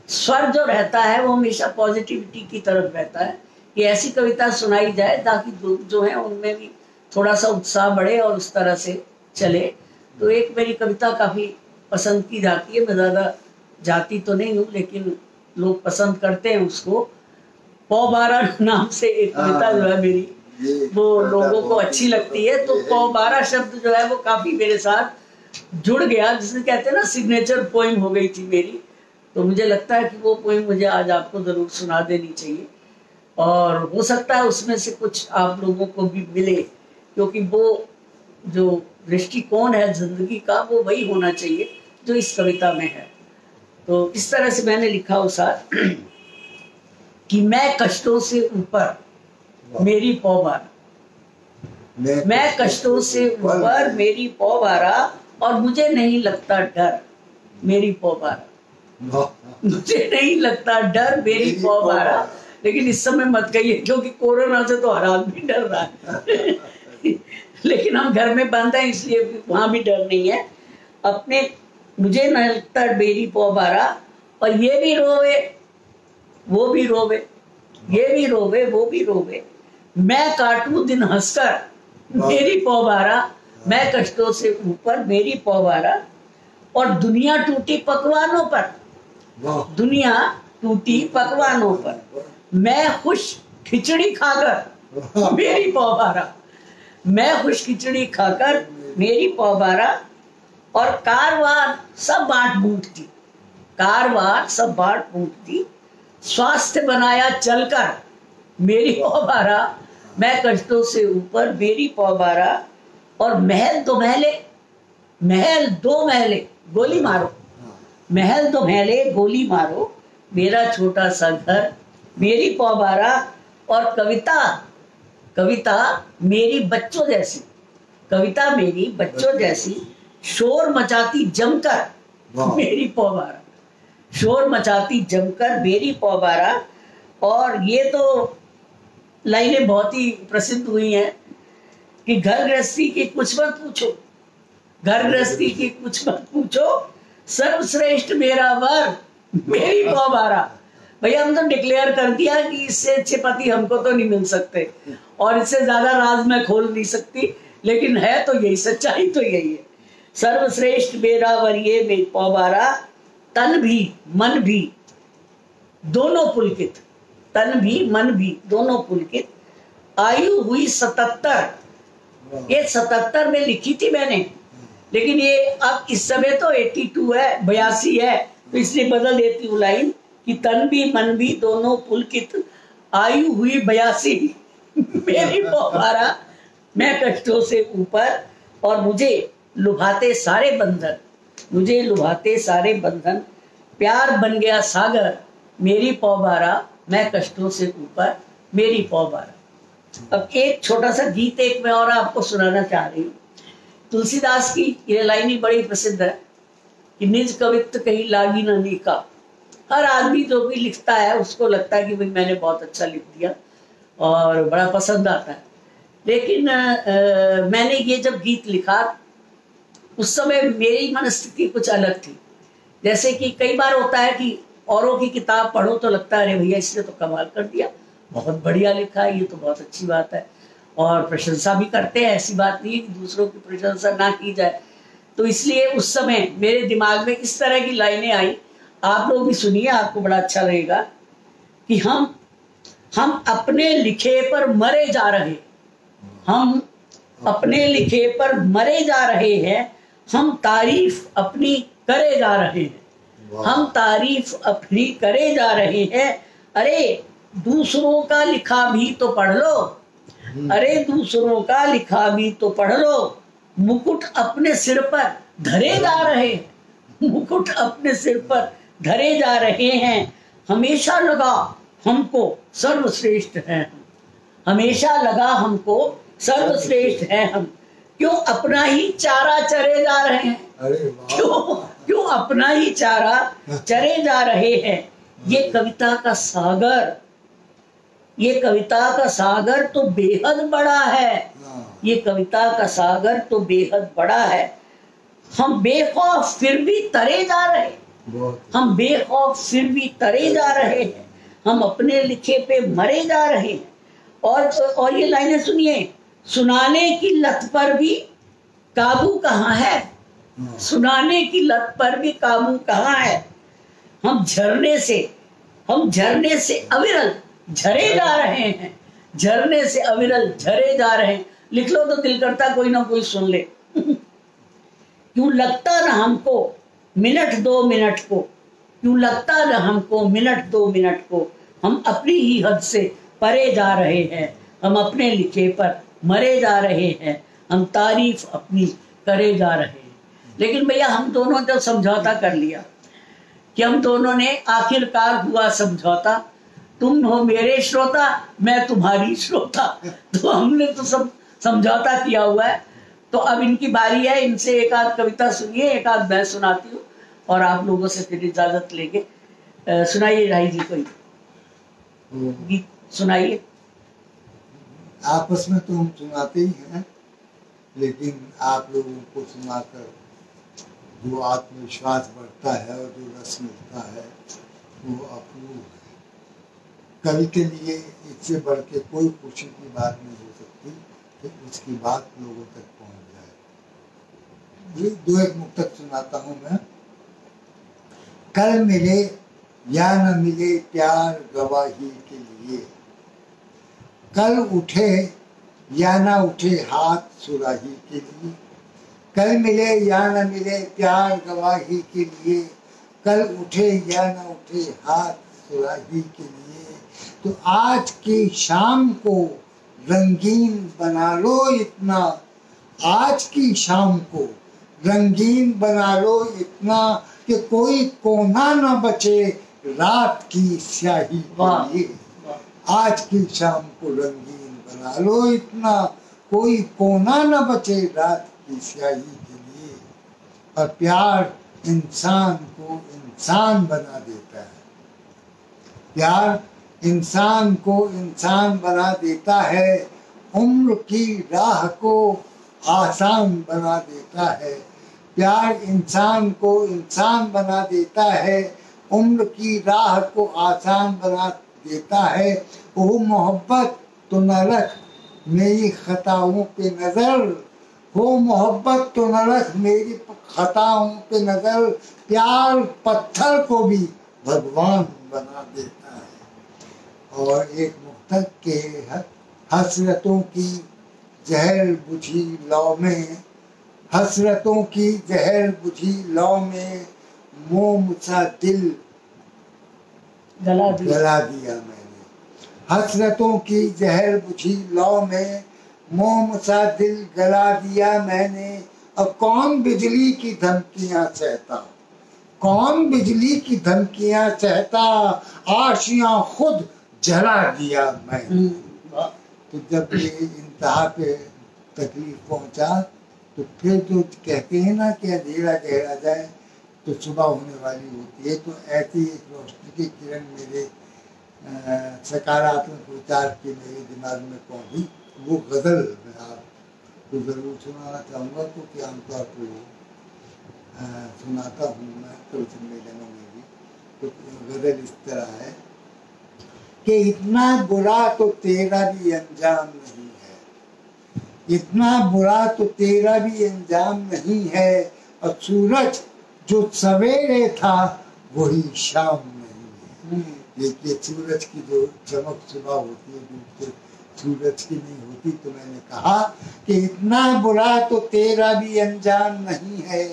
स्वर जो रहता है वो हमेशा पॉजिटिविटी की तरफ रहता है कि ऐसी कविता सुनाई जाए ताकि जो है उनमें भी थोड़ा सा उत्साह बढ़े और उस तरह से चले। तो एक मेरी कविता काफ़ी पसंद की जाती है, मैं ज़्यादा जाती तो नहीं हूँ लेकिन लोग पसंद करते हैं उसको। पौ बारह नाम से एक कविता जो है मेरी, वो लोगों को अच्छी लगती है। तो पौ बारह शब्द जो है वो काफ़ी मेरे साथ जुड़ गया, जिसे कहते हैं ना सिग्नेचर पोइम हो गई थी मेरी। तो मुझे लगता है कि वो पोइम मुझे आज आपको ज़रूर सुना देनी चाहिए और हो सकता है उसमें से कुछ आप लोगों को भी मिले, क्योंकि वो जो दृष्टिकोण है जिंदगी का वो वही होना चाहिए जो इस कविता में है। तो इस तरह से मैंने लिखा उसा कि मैं कष्टों से ऊपर मेरी पौ बारा, मैं कष्टों से ऊपर मेरी पौ बारा, और मुझे नहीं लगता डर मेरी पौ बारा, मुझे नहीं लगता डर मेरी पौ बारा। लेकिन इस समय मत कहिए क्योंकि कोरोना से तो हर आदमी डर रहा है लेकिन हम घर में बंद हैं इसलिए वहां भी डर नहीं है। अपने मुझे नहीं लगता मेरी पौ बारा, और ये भी रोवे वो भी रोवे, ये भी रोवे वो भी रोवे, मैं काटूं दिन हंसकर मेरी पौ बारा, मैं कष्टों से ऊपर मेरी पौ बारा। और दुनिया टूटी पकवानों पर, दुनिया टूटी पकवानों पर, मैं खुश खिचड़ी खाकर मेरी पौ बारा, मैं खुश खिचड़ी खाकर मेरी पौ बारा। और कारवार सब बांट बूटती, कारवार सब बांट बूटती, स्वास्थ्य बनाया चलकर मेरी पौ बारा, मैं कष्टों से ऊपर मेरी पौबारा, और महल दो महले, महल दो महले गोली मारो, महल दो महले गोली मारो, मेरा छोटा सा घर मेरी पौबारा, और कविता, कविता मेरी बच्चों जैसी, कविता मेरी बच्चों जैसी, शोर मचाती जमकर मेरी पौबारा, शोर मचाती जमकर मेरी पौबारा। और ये तो लाइनें बहुत ही प्रसिद्ध हुई हैं कि घर गृहस्थी की कुछ मत पूछो, घर गृहस्थी की कुछ मत पूछो, सर्वश्रेष्ठ मेरा वर मेरी पौबारा। भैया हम तो डिक्लेयर कर दिया कि इससे अच्छे पति हमको तो नहीं मिल सकते, और इससे ज्यादा राज मैं खोल नहीं सकती, लेकिन है तो यही, सच्चाई तो यही है। सर्वश्रेष्ठ मेरा वर ये मेरी पौबारा, तन भी मन भी दोनों पुलकित, तन भी मन भी दोनों पुलकित, आयु हुई 77, ये 77 में लिखी थी मैंने, लेकिन ये अब इस समय तो 82 है, 82 है, तो इसलिए बदल देती हूँ लाइन कि तन भी मन भी दोनों पुलकित, आयु हुई 82 मेरी पौबारा, मैं कष्टों से ऊपर, और मुझे लुभाते सारे बंधन, मुझे लुभाते सारे बंधन, प्यार बन गया सागर मेरी पौबारा, मैं कष्टों से ऊपर मेरी पौबारा। अब एक छोटा सा गीत एक मैं और आपको सुनाना चाह रही हूँ। तुलसीदास की ये लाइन ही बड़ी प्रसिद्ध है कि निज कवित्व कहीं लागी न नीका। हर आदमी जो भी लिखता है उसको लगता है कि भाई मैंने बहुत अच्छा लिख दिया और बड़ा पसंद आता है, लेकिन मैंने ये जब गीत लिखा उस समय मेरी मनस्थिति कुछ अलग थी। जैसे कि कई बार होता है कि औरों की किताब पढ़ो तो लगता है अरे भैया इसने तो कमाल कर दिया, बहुत बढ़िया लिखा है, ये तो बहुत अच्छी बात है, और प्रशंसा भी करते हैं, ऐसी बात नहीं है कि दूसरों की प्रशंसा ना की जाए। तो इसलिए उस समय मेरे दिमाग में इस तरह की लाइनें आई, आप लोग भी सुनिए, आपको बड़ा अच्छा लगेगा कि हम अपने लिखे पर मरे जा रहे, हम अपने लिखे पर मरे जा रहे हैं, हम तारीफ अपनी करे जा रहे हैं, हम तारीफ अपनी करे जा रहे हैं, अरे दूसरों का लिखा भी तो पढ़ लो, अरे दूसरों का लिखा भी तो पढ़ लो, मुकुट अपने सिर पर धरे जा रहे हैं, मुकुट अपने सिर पर धरे जा रहे हैं, हमेशा लगा हमको सर्वश्रेष्ठ है हम, हमेशा लगा हमको सर्वश्रेष्ठ है हम, क्यों अपना ही चारा चरे जा रहे हैं, क्यों अपना ही चारा चरे जा रहे हैं। ये कविता का सागर, ये कविता का सागर तो बेहद बड़ा है, ये कविता का सागर तो बेहद बड़ा है। हम बेखौफ फिर भी तरे जा रहे, हम बेखौफ फिर भी तरे जा रहे हैं, हम अपने लिखे पे मरे जा रहे हैं। और ये लाइनें सुनिए, सुनाने की लत पर भी काबू कहाँ है, सुनाने की लत पर भी काबू कहाँ है, हम झरने से अविरल झरे जा रहे हैं, झरने से अविरल झरे जा रहे हैं। लिख लो तो दिल करता कोई ना कोई सुन ले। क्यों लगता न हमको मिनट दो मिनट को, क्यों लगता न हमको मिनट दो मिनट को, हम अपनी ही हद से परे जा रहे हैं, हम अपने लिखे पर मरे जा रहे हैं, हम तारीफ अपनी करे जा रहे हैं। लेकिन भैया हम दोनों ने तो समझौता कर लिया कि हम दोनों ने आखिरकार हुआ समझौता, तुम हो मेरे श्रोता मैं तुम्हारी श्रोता, तो हमने तो सब समझौता किया हुआ है। तो अब इनकी बारी है, इनसे एक आध कविता सुनिए, एक आध मैं सुनाती हूँ और आप लोगों से फिर इजाजत लेंगे। सुनाइए राही जी कोई गीत सुनाइए। आपस में तो हम सुनाते ही हैं, लेकिन आप लोगों को सुनाकर जो आत्मविश्वास बढ़ता है और जो रस मिलता है वो अपूर्व है। कवि के लिए इससे बढ़ के कोई खुशी की बात नहीं हो सकती कि उसकी बात लोगों तक पहुंच जाए। ये दो एक मुक्तक सुनाता हूं मैं। कल मिले या न मिले प्यार गवाही के लिए, कल उठे या न उठे हाथ सुराही के लिए, कल मिले या न मिले प्यार गवाही के लिए, कल उठे या न उठे हाथ सुराही के लिए, तो आज की शाम को रंगीन बना लो इतना आज की शाम को, रंगीन बना लो इतना कि कोई कोना न बचे रात की स्याही के लिए। आज की शाम को रंगीन बना लो इतना कोई कोना न बचे रात की स्याही के लिए। और प्यार इंसान को इंसान बना देता है, प्यार इंसान को इंसान बना देता है, उम्र की राह को आसान बना देता है। प्यार इंसान को इंसान बना देता है, उम्र की राह को आसान बना देता है। वो मोहब्बत तो न रख मेरी खताओं पे नजर, हो मोहब्बत तो न रख मेरी खताओं पे नजर, प्यार पत्थर को भी भगवान बना देता है। और एक मुक्तक के हसरतों की जहर बुझी लौ में, हसरतों की जहर बुझी लौ में, मोम सा दिल गला दिया मैंने। हसरतों की जहर बुझी लौ में, मोम सा दिल गला दिया मैंने। अब कौन बिजली की धमकियां सहता, कौन बिजली की धमकियां सहता, आशियां खुद जला दिया मैंने। तो जब ये इंतहा पे तकलीफ पहुंचा तो फिर जो कहते हैं ना कि अंधेरा गहरा जाए तो सुबह होने वाली होती है, तो ऐसी एक रोशनी की किरण मेरे सकारात्मक विचार की मेरे दिमाग में पहुंची। वो गज़ल मैं आपको ज़रूर सुनाना चाहूँगा, क्योंकि आमतौर पर सुनाता हूँ मैं कवि सम्मेलनों में भी। तो गज़ल इस तरह है कि इतना बुरा तो तेरा भी अंजाम नहीं है, इतना बुरा तो तेरा भी अंजाम नहीं है, और सूरज जो सवेरे था वही शाम नहीं है। देखिए सूरज की जो चमक सुबह होती है डूबते सूरज की नहीं होती। तो मैंने कहा कि इतना बुरा तो तेरा भी अंजाम नहीं है,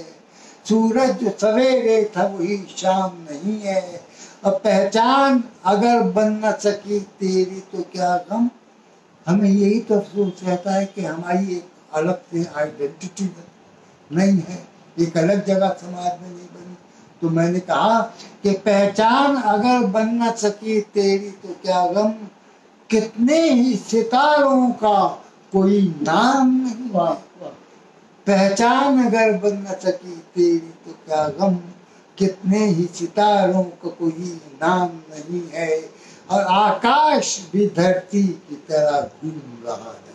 सूरज जो सवेरे था वही शाम नहीं है। और पहचान अगर बन न सकी तेरी तो क्या गम, हमें यही तो अफसोस रहता है कि हमारी एक अलग से आइडेंटिटी नहीं है, एक अलग जगह समाज में नहीं बनी। तो मैंने कहा कि पहचान अगर बन न सकी तेरी तो क्या गम, कितने ही सितारों का कोई नाम नहीं है। पहचान अगर बन न सकी तेरी तो क्या गम, कितने ही सितारों का कोई नाम नहीं है। और आकाश भी धरती की तरह घूम रहा है।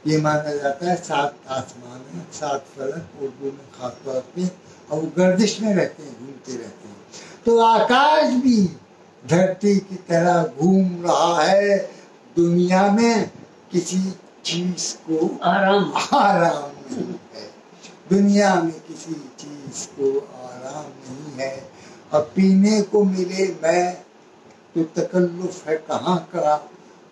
ये माना जाता है 7 आसमान है, 7 फलक उर्दू में खास तौर पे, और वो गर्दिश में रहते हैं, घूमते रहते हैं। तो आकाश भी धरती की तरह घूम रहा है। दुनिया में किसी चीज को आराम नहीं है, दुनिया में किसी चीज को आराम नहीं है। और पीने को मिले मैं तो तकल्लुफ है कहाँ का,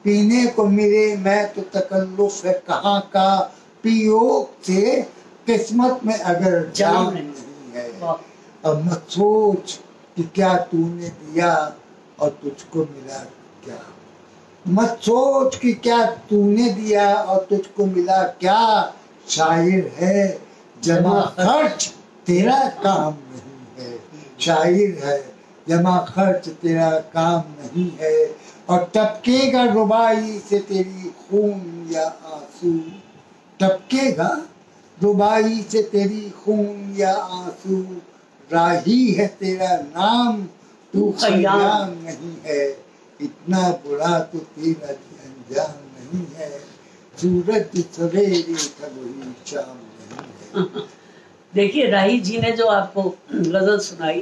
पीने को मिले मैं तो तकल्लुफ है कहाँ का, पियो से किस्मत में अगर जाम नहीं है। अब मत सोच कि क्या तूने दिया और तुझको मिला क्या, मत सोच कि क्या तूने दिया और तुझको मिला क्या। शायर है जमा खर्च तेरा काम नहीं है, शायर है जमा खर्च तेरा काम नहीं है। और टपकेगा रुबाई से तेरी खून या आंसू, टपकेगा रुबाई से तेरी खून या आंसू। राही है तेरा नाम तू खयाम नहीं है, इतना बुरा तो तेरा अंजाम नहीं है। सूरज सवेरे था वही शाम नहीं है। देखिए राही जी ने जो आपको गजल सुनाई,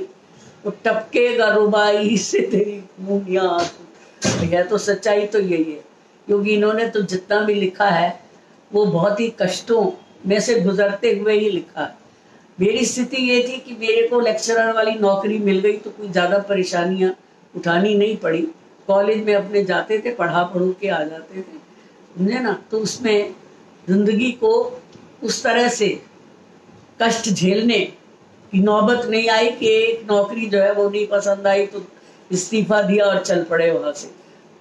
वो टपकेगा रुबाई से तेरी खून या आंसू, यह तो सच्चाई तो यही है। क्योंकि इन्होंने तो जितना भी लिखा है वो बहुत ही कष्टों में से गुजरते हुए ही लिखा है। मेरी स्थिति ये थी कि मेरे को लेक्चरर वाली नौकरी मिल गई तो कोई ज़्यादा परेशानियां उठानी नहीं पड़ी। कॉलेज में अपने जाते थे, पढ़ा पढ़ू के आ जाते थे, समझे ना। तो उसमें जिंदगी को उस तरह से कष्ट झेलने की नौबत नहीं आई कि एक नौकरी जो है वो नहीं पसंद आई तो इस्तीफा दिया और चल पड़े वहाँ से।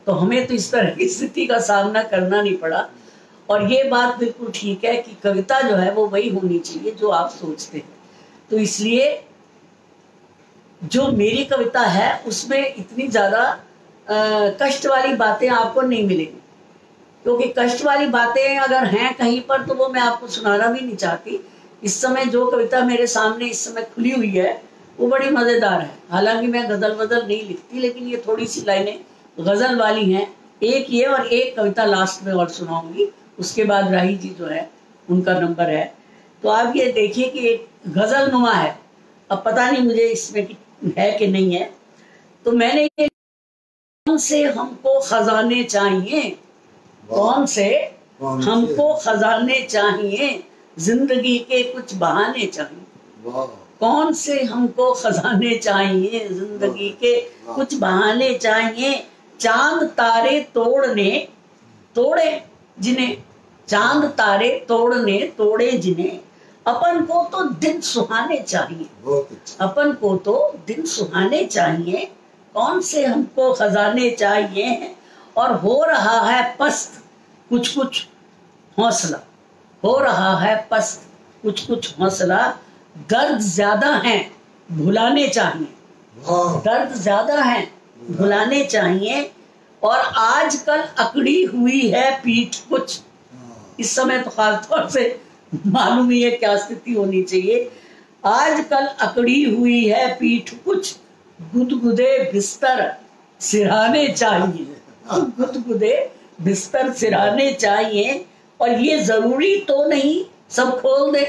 तो हमें तो इस तरह की स्थिति का सामना करना नहीं पड़ा। और ये बात बिल्कुल ठीक है कि कविता जो है वो वही होनी चाहिए जो आप सोचते हैं। तो इसलिए जो मेरी कविता है उसमें इतनी ज़्यादा कष्ट वाली बातें आपको नहीं मिलेंगी, क्योंकि कष्ट वाली बातें अगर हैं कहीं पर तो वो मैं आपको सुनाना भी नहीं चाहती। इस समय जो कविता मेरे सामने इस समय खुली हुई है वो बड़ी मज़ेदार है। हालांकि मैं गज़ल वज़ल नहीं लिखती, लेकिन ये थोड़ी सी लाइनें गज़ल वाली हैं। एक ये और एक कविता लास्ट में और सुनाऊंगी, उसके बाद राही जी जो है उनका नंबर है। तो आप ये देखिए कि एक गज़ल नुमा है, अब पता नहीं मुझे इसमें है कि नहीं है। तो मैंने ये कौन से हमको खजाने चाहिए, कौन से हमको खजाने चाहिए, जिंदगी के कुछ बहाने चाहिए। कौन से हमको खजाने चाहिए, जिंदगी के कुछ बहाने चाहिए। चांद तारे तोड़े जिन्हें, चांद तारे तोड़े जिन्हें, अपन को तो दिन सुहाने चाहिए, अपन को तो दिन सुहाने चाहिए। कौन से हमको खजाने चाहिए। और हो रहा है पस्त कुछ कुछ हौसला, हो रहा है पस्त कुछ कुछ हौसला। दर्द ज्यादा है भुलाने चाहिए, दर्द ज्यादा है भुलाने चाहिए। और आजकल अकड़ी हुई है पीठ कुछ, इस समय तो खासतौर से मालूम ही है क्या स्थिति होनी चाहिए। आजकल अकड़ी हुई है पीठ कुछ, गुदगुदे बिस्तर सिरहाने चाहिए, गुदगुदे बिस्तर सिरहाने चाहिए। और ये जरूरी तो नहीं सब खोल दे,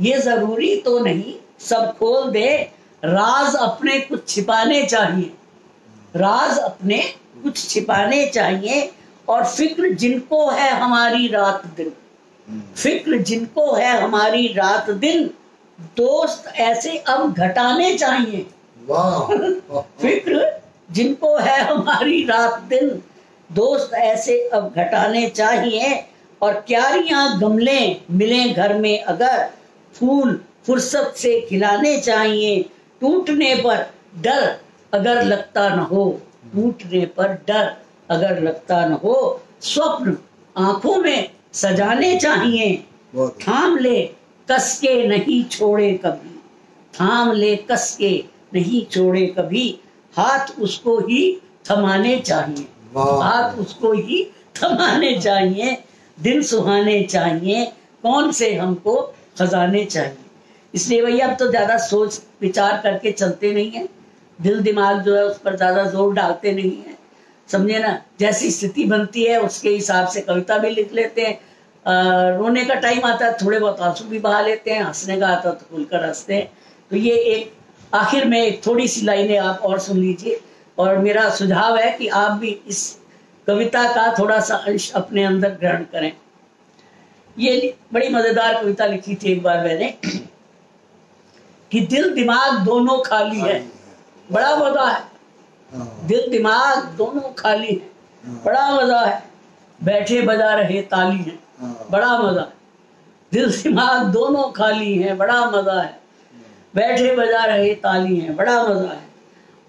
ये जरूरी तो नहीं सब खोल दे। राज अपने कुछ छिपाने चाहिए, राज अपने कुछ छिपाने चाहिए। और फिक्र जिनको है हमारी रात दिन, फिक्र जिनको है हमारी रात दिन, दोस्त ऐसे अब घटाने चाहिए। फिक्र जिनको है हमारी रात दिन, दोस्त ऐसे अब घटाने चाहिए। और क्यारियां गमले मिले घर में अगर, फूल फुर्सत से खिलाने चाहिए। टूटने पर डर अगर लगता न हो, टूटने पर डर अगर लगता न हो। स्वप्न आंखों में सजाने चाहिए। थाम ले कस के नहीं छोड़े कभी, थाम ले कस के नहीं छोड़े कभी। हाथ उसको ही थमाने चाहिए, हाथ उसको ही थमाने चाहिए। दिन सुहाने चाहिए, कौन से हमको खजाने चाहिए। इसलिए भैया अब तो ज्यादा सोच विचार करके चलते नहीं है, दिल दिमाग जो है उस पर ज्यादा जोर डालते नहीं है, समझे ना। जैसी स्थिति बनती है उसके हिसाब से कविता भी लिख लेते हैं। रोने का टाइम आता है थोड़े बहुत आंसू भी बहा लेते हैं, हंसने का आता है तो खुलकर हंसते हैं। तो ये एक आखिर में एक थोड़ी सी लाइनें आप और सुन लीजिए। और मेरा सुझाव है कि आप भी इस कविता का थोड़ा सा अंश अपने अंदर ग्रहण करें। ये बड़ी मजेदार कविता लिखी थी एक बार मैंने कि दिल दिमाग दोनों खाली है, बड़ा मजा है। दिल दिमाग दोनों खाली है, बड़ा मजा है। बैठे बजा रहे ताली है, बड़ा मजा है। दिल दिमाग दोनों खाली है, बड़ा मजा है। बैठे बजा रहे ताली है, बड़ा मजा है।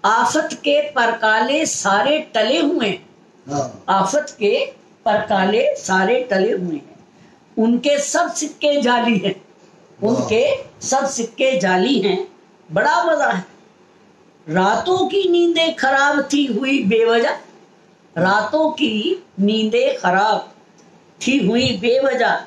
आफत के परकाले सारे टले हुए हैं, आफत के परकाले सारे टले हुए हैं। उनके सब सिक्के जाली हैं, उनके सब सिक्के जाली हैं, बड़ा मजा है। रातों की नींदें खराब थी हुई बेवजह, रातों की नींदें खराब थी हुई बेवजह।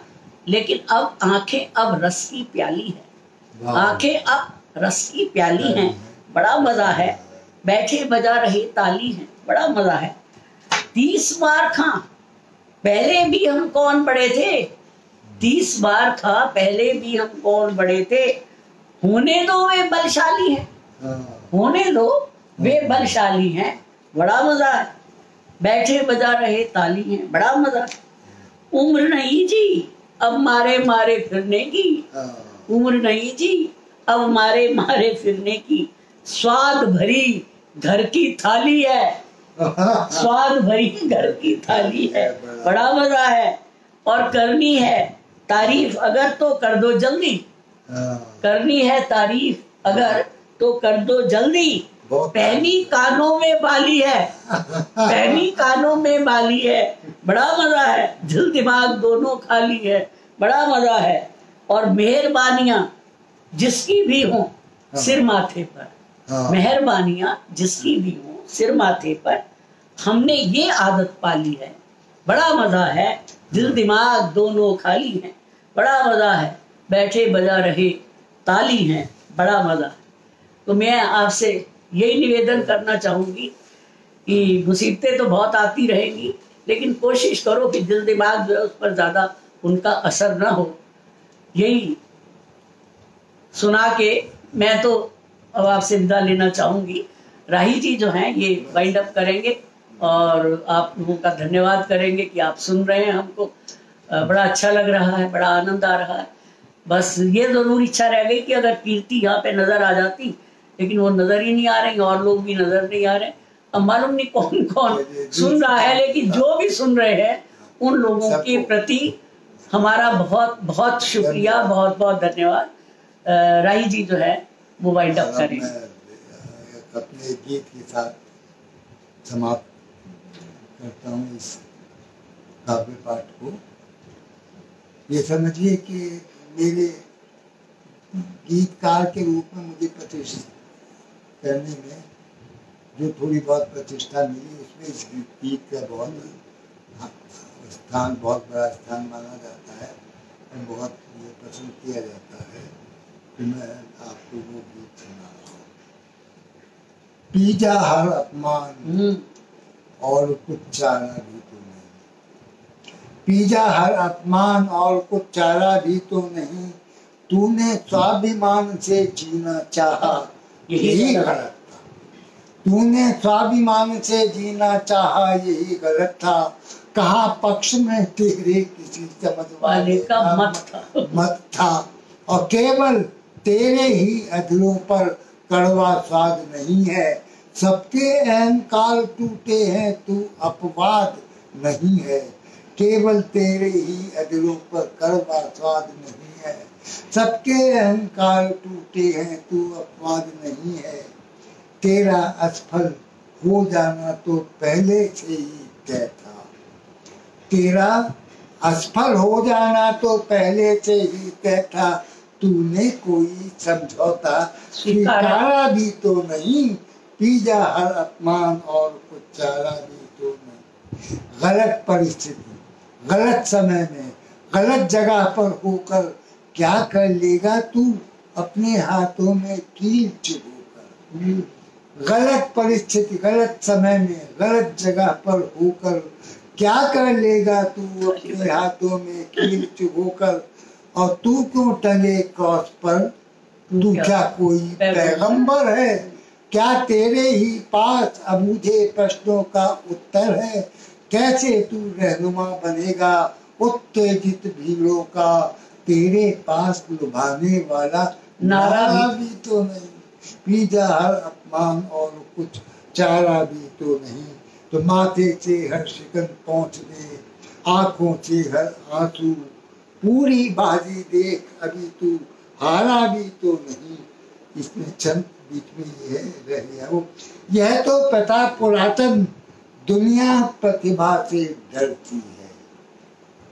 लेकिन अब आंखें अब रस की प्याली है, आंखें अब रस की प्याली हैं, बड़ा मजा है। बैठे बजा रहे ताली हैं, बड़ा मजा है। 30 बार खा पहले भी हम कौन बड़े थे, 30 बार खा पहले भी हम कौन बड़े थे। होने दो वे बलशाली हैं, होने दो वे बलशाली हैं, बड़ा मजा है। बैठे बजा रहे ताली हैं, बड़ा मजा है। उम्र नहीं जी अब मारे मारे फिरने की, उम्र नहीं जी अब मारे मारे फिरने की। स्वाद भरी घर की थाली है, स्वाद भरी घर की थाली है, बड़ा मजा है। और करनी है तारीफ अगर तो कर दो जल्दी, करनी है तारीफ अगर तो कर दो जल्दी। बहुत पहनी कानों में बाली है, पहनी कानों में बाली है, बड़ा मजा है। दिल दिमाग दोनों खाली है, बड़ा मजा है। और मेहरबानियां जिसकी भी हो सिर माथे पर, हाँ। मेहरबानियां जिसकी भी हो सिर माथे पर, हमने ये आदत पाली है, बड़ा मजा है। दिल दिमाग दोनों खाली हैं, बड़ा मजा है। बैठे बजा रहे ताली हैं, बड़ा मजा है। तो मैं आपसे यही निवेदन करना चाहूंगी कि मुसीबतें तो बहुत आती रहेंगी, लेकिन कोशिश करो कि दिल दिमाग जो है उस पर ज्यादा उनका असर ना हो। यही सुना के मैं तो अब आपसे विदा लेना चाहूंगी। राही जी जो हैं ये वाइंड अप करेंगे और आप लोगों का धन्यवाद करेंगे कि आप सुन रहे हैं हमको। बड़ा अच्छा लग रहा है, बड़ा आनंद आ रहा है। बस ये जरूर इच्छा रह गई कि अगर कीर्ति यहाँ पे नजर आ जाती, लेकिन वो नजर ही नहीं आ रही और लोग भी नजर नहीं आ रहे। अब मालूम नहीं कौन कौन सुन रहा है, लेकिन जो भी सुन रहे हैं उन लोगों के प्रति हमारा बहुत बहुत शुक्रिया, बहुत बहुत धन्यवाद। राही जी जो है वो वाइंड अप करेंगे। अपने गीत के साथ समाप्त करता हूँ इस काव्य पाठ को। ये समझिए कि मेरे गीतकार के रूप में मुझे प्रतिष्ठित करने में जो थोड़ी बहुत प्रतिष्ठा मिली, उसमें इस गीत का बहुत स्थान, बहुत बड़ा स्थान माना जाता है और बहुत ये पसंद किया जाता है। तो मैं आपको वो गीत सुना रहा हूँ। पीजा हर अपमान और कुछ चारा भी तो नहीं, पीजा हर अपमान और कुछ चारा भी तो नहीं, तूने स्वाभिमान से जीना चाहा यही गलत था, तूने स्वाभिमान से जीना चाहा यही गलत था, कहा पक्ष में तेरे किसी समझ वाले का मत था, और केवल तेरे ही अधरों पर कड़वा स्वाद नहीं है, सबके अहंकार टूटे हैं तू अपवाद नहीं है, केवल तेरे ही अधरों पर कड़वा स्वाद नहीं है, सबके अहंकार टूटे हैं तू अपवाद नहीं है, तेरा असफल हो जाना तो पहले से ही तय था, तेरा असफल हो जाना तो पहले से ही तय था, तूने कोई समझौता स्वीकारा भी तो नहीं, पीजा हर अपमान और कुछ चारा भी तो नहीं, गलत परिस्थिति, गलत समय में, गलत जगह पर होकर क्या कर लेगा तू अपने हाथों में कील चुभोकर, गलत परिस्थिति, गलत समय में, गलत जगह पर होकर क्या कर लेगा तू अपने हाथों में कील चुभोकर, और तू क्यों टंगे क्रॉस पर, तू क्या कोई पैगंबर है, क्या तेरे ही पास अबूझे प्रश्नों का उत्तर है, कैसे तू रहनुमा बनेगा उत्तेजित भीड़ों का, तेरे पास लुभाने वाला नारा भी तो नहीं, पीजा हर अपमान और कुछ चारा भी तो नहीं, तो माथे से हर शिकन पहुँच दे, आंखों से हर आंसू, पूरी बाजी देख अभी तू हारा भी तो नहीं, इसमें चंद बीच में ये रह गया वो, यह तो पता पुरातन दुनिया प्रतिभा से डरती है,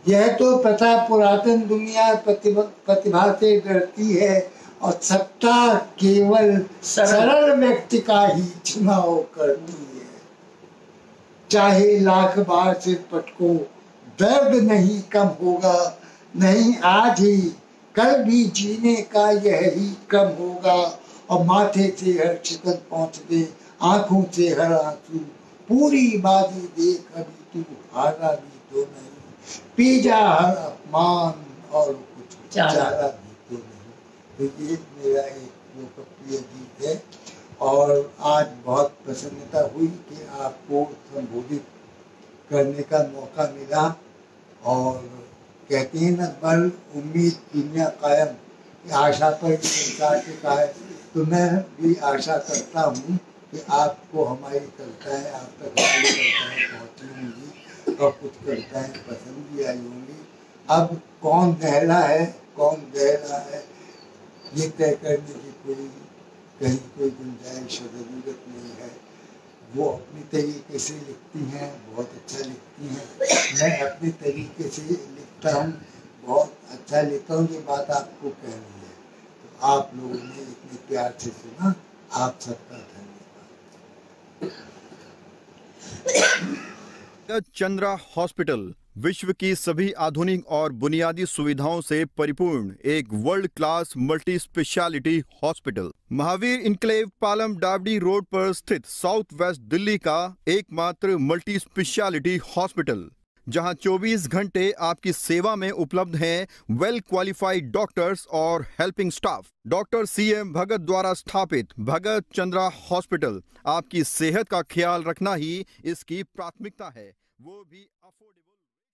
यह तो पता पुरातन दुनिया प्रतिभा से डरती है, और सत्ता केवल सरल व्यक्ति का ही चुनाव करती है, चाहे लाख बार सिर पटको दर्द नहीं कम होगा, नहीं आज ही कल भी जीने का यही क्रम होगा, और माथे से हर शिकन पहुँच दे, आंखों से हर आंसू, पूरी बाजी देख अभी तू हारा भी तो नहीं, पीजा हर अपमान और कुछ चारा भी तो नहीं। तो ये मेरा एक लोकप्रिय गीत है, और आज बहुत प्रसन्नता हुई कि आपको संबोधित करने का मौका मिला, और कहते हैं ना बल उम्मीद दुनिया कायम, आशा पर संसार के कायम, तो मैं भी आशा करता हूँ कि आपको हमारी कविताएं आप तक हमारी कविताएं पहुँची होंगी, और कुछ कविताएं पसंद भी आई होंगी। अब कौन दहला है कौन दहला है ये तय करने की कोई कहीं कोई गुंजाइश और ज़रूरत नहीं है। वो अपनी तरीके से लिखती हैं, बहुत अच्छा लिखती हैं। मैं अपने तरीके से लिखता हूँ, बहुत अच्छा लिखता हूँ। ये बात आपको कहनी है। तो आप लोगों ने इतने प्यार से सुना, आप सबका धन्यवाद। भगत चंद्रा हॉस्पिटल विश्व की सभी आधुनिक और बुनियादी सुविधाओं से परिपूर्ण एक world class multi speciality hospital Mahavir enclave Palam डावडी रोड पर स्थित साउथ वेस्ट दिल्ली का एकमात्र मल्टी स्पेशलिटी हॉस्पिटल, जहां 24 घंटे आपकी सेवा में उपलब्ध हैं वेल क्वालिफाइड डॉक्टर्स और हेल्पिंग स्टाफ। डॉक्टर CM भगत द्वारा स्थापित भगत चंद्रा हॉस्पिटल आपकी सेहत का ख्याल रखना ही इसकी प्राथमिकता है, वो भी अफोर्डेबल।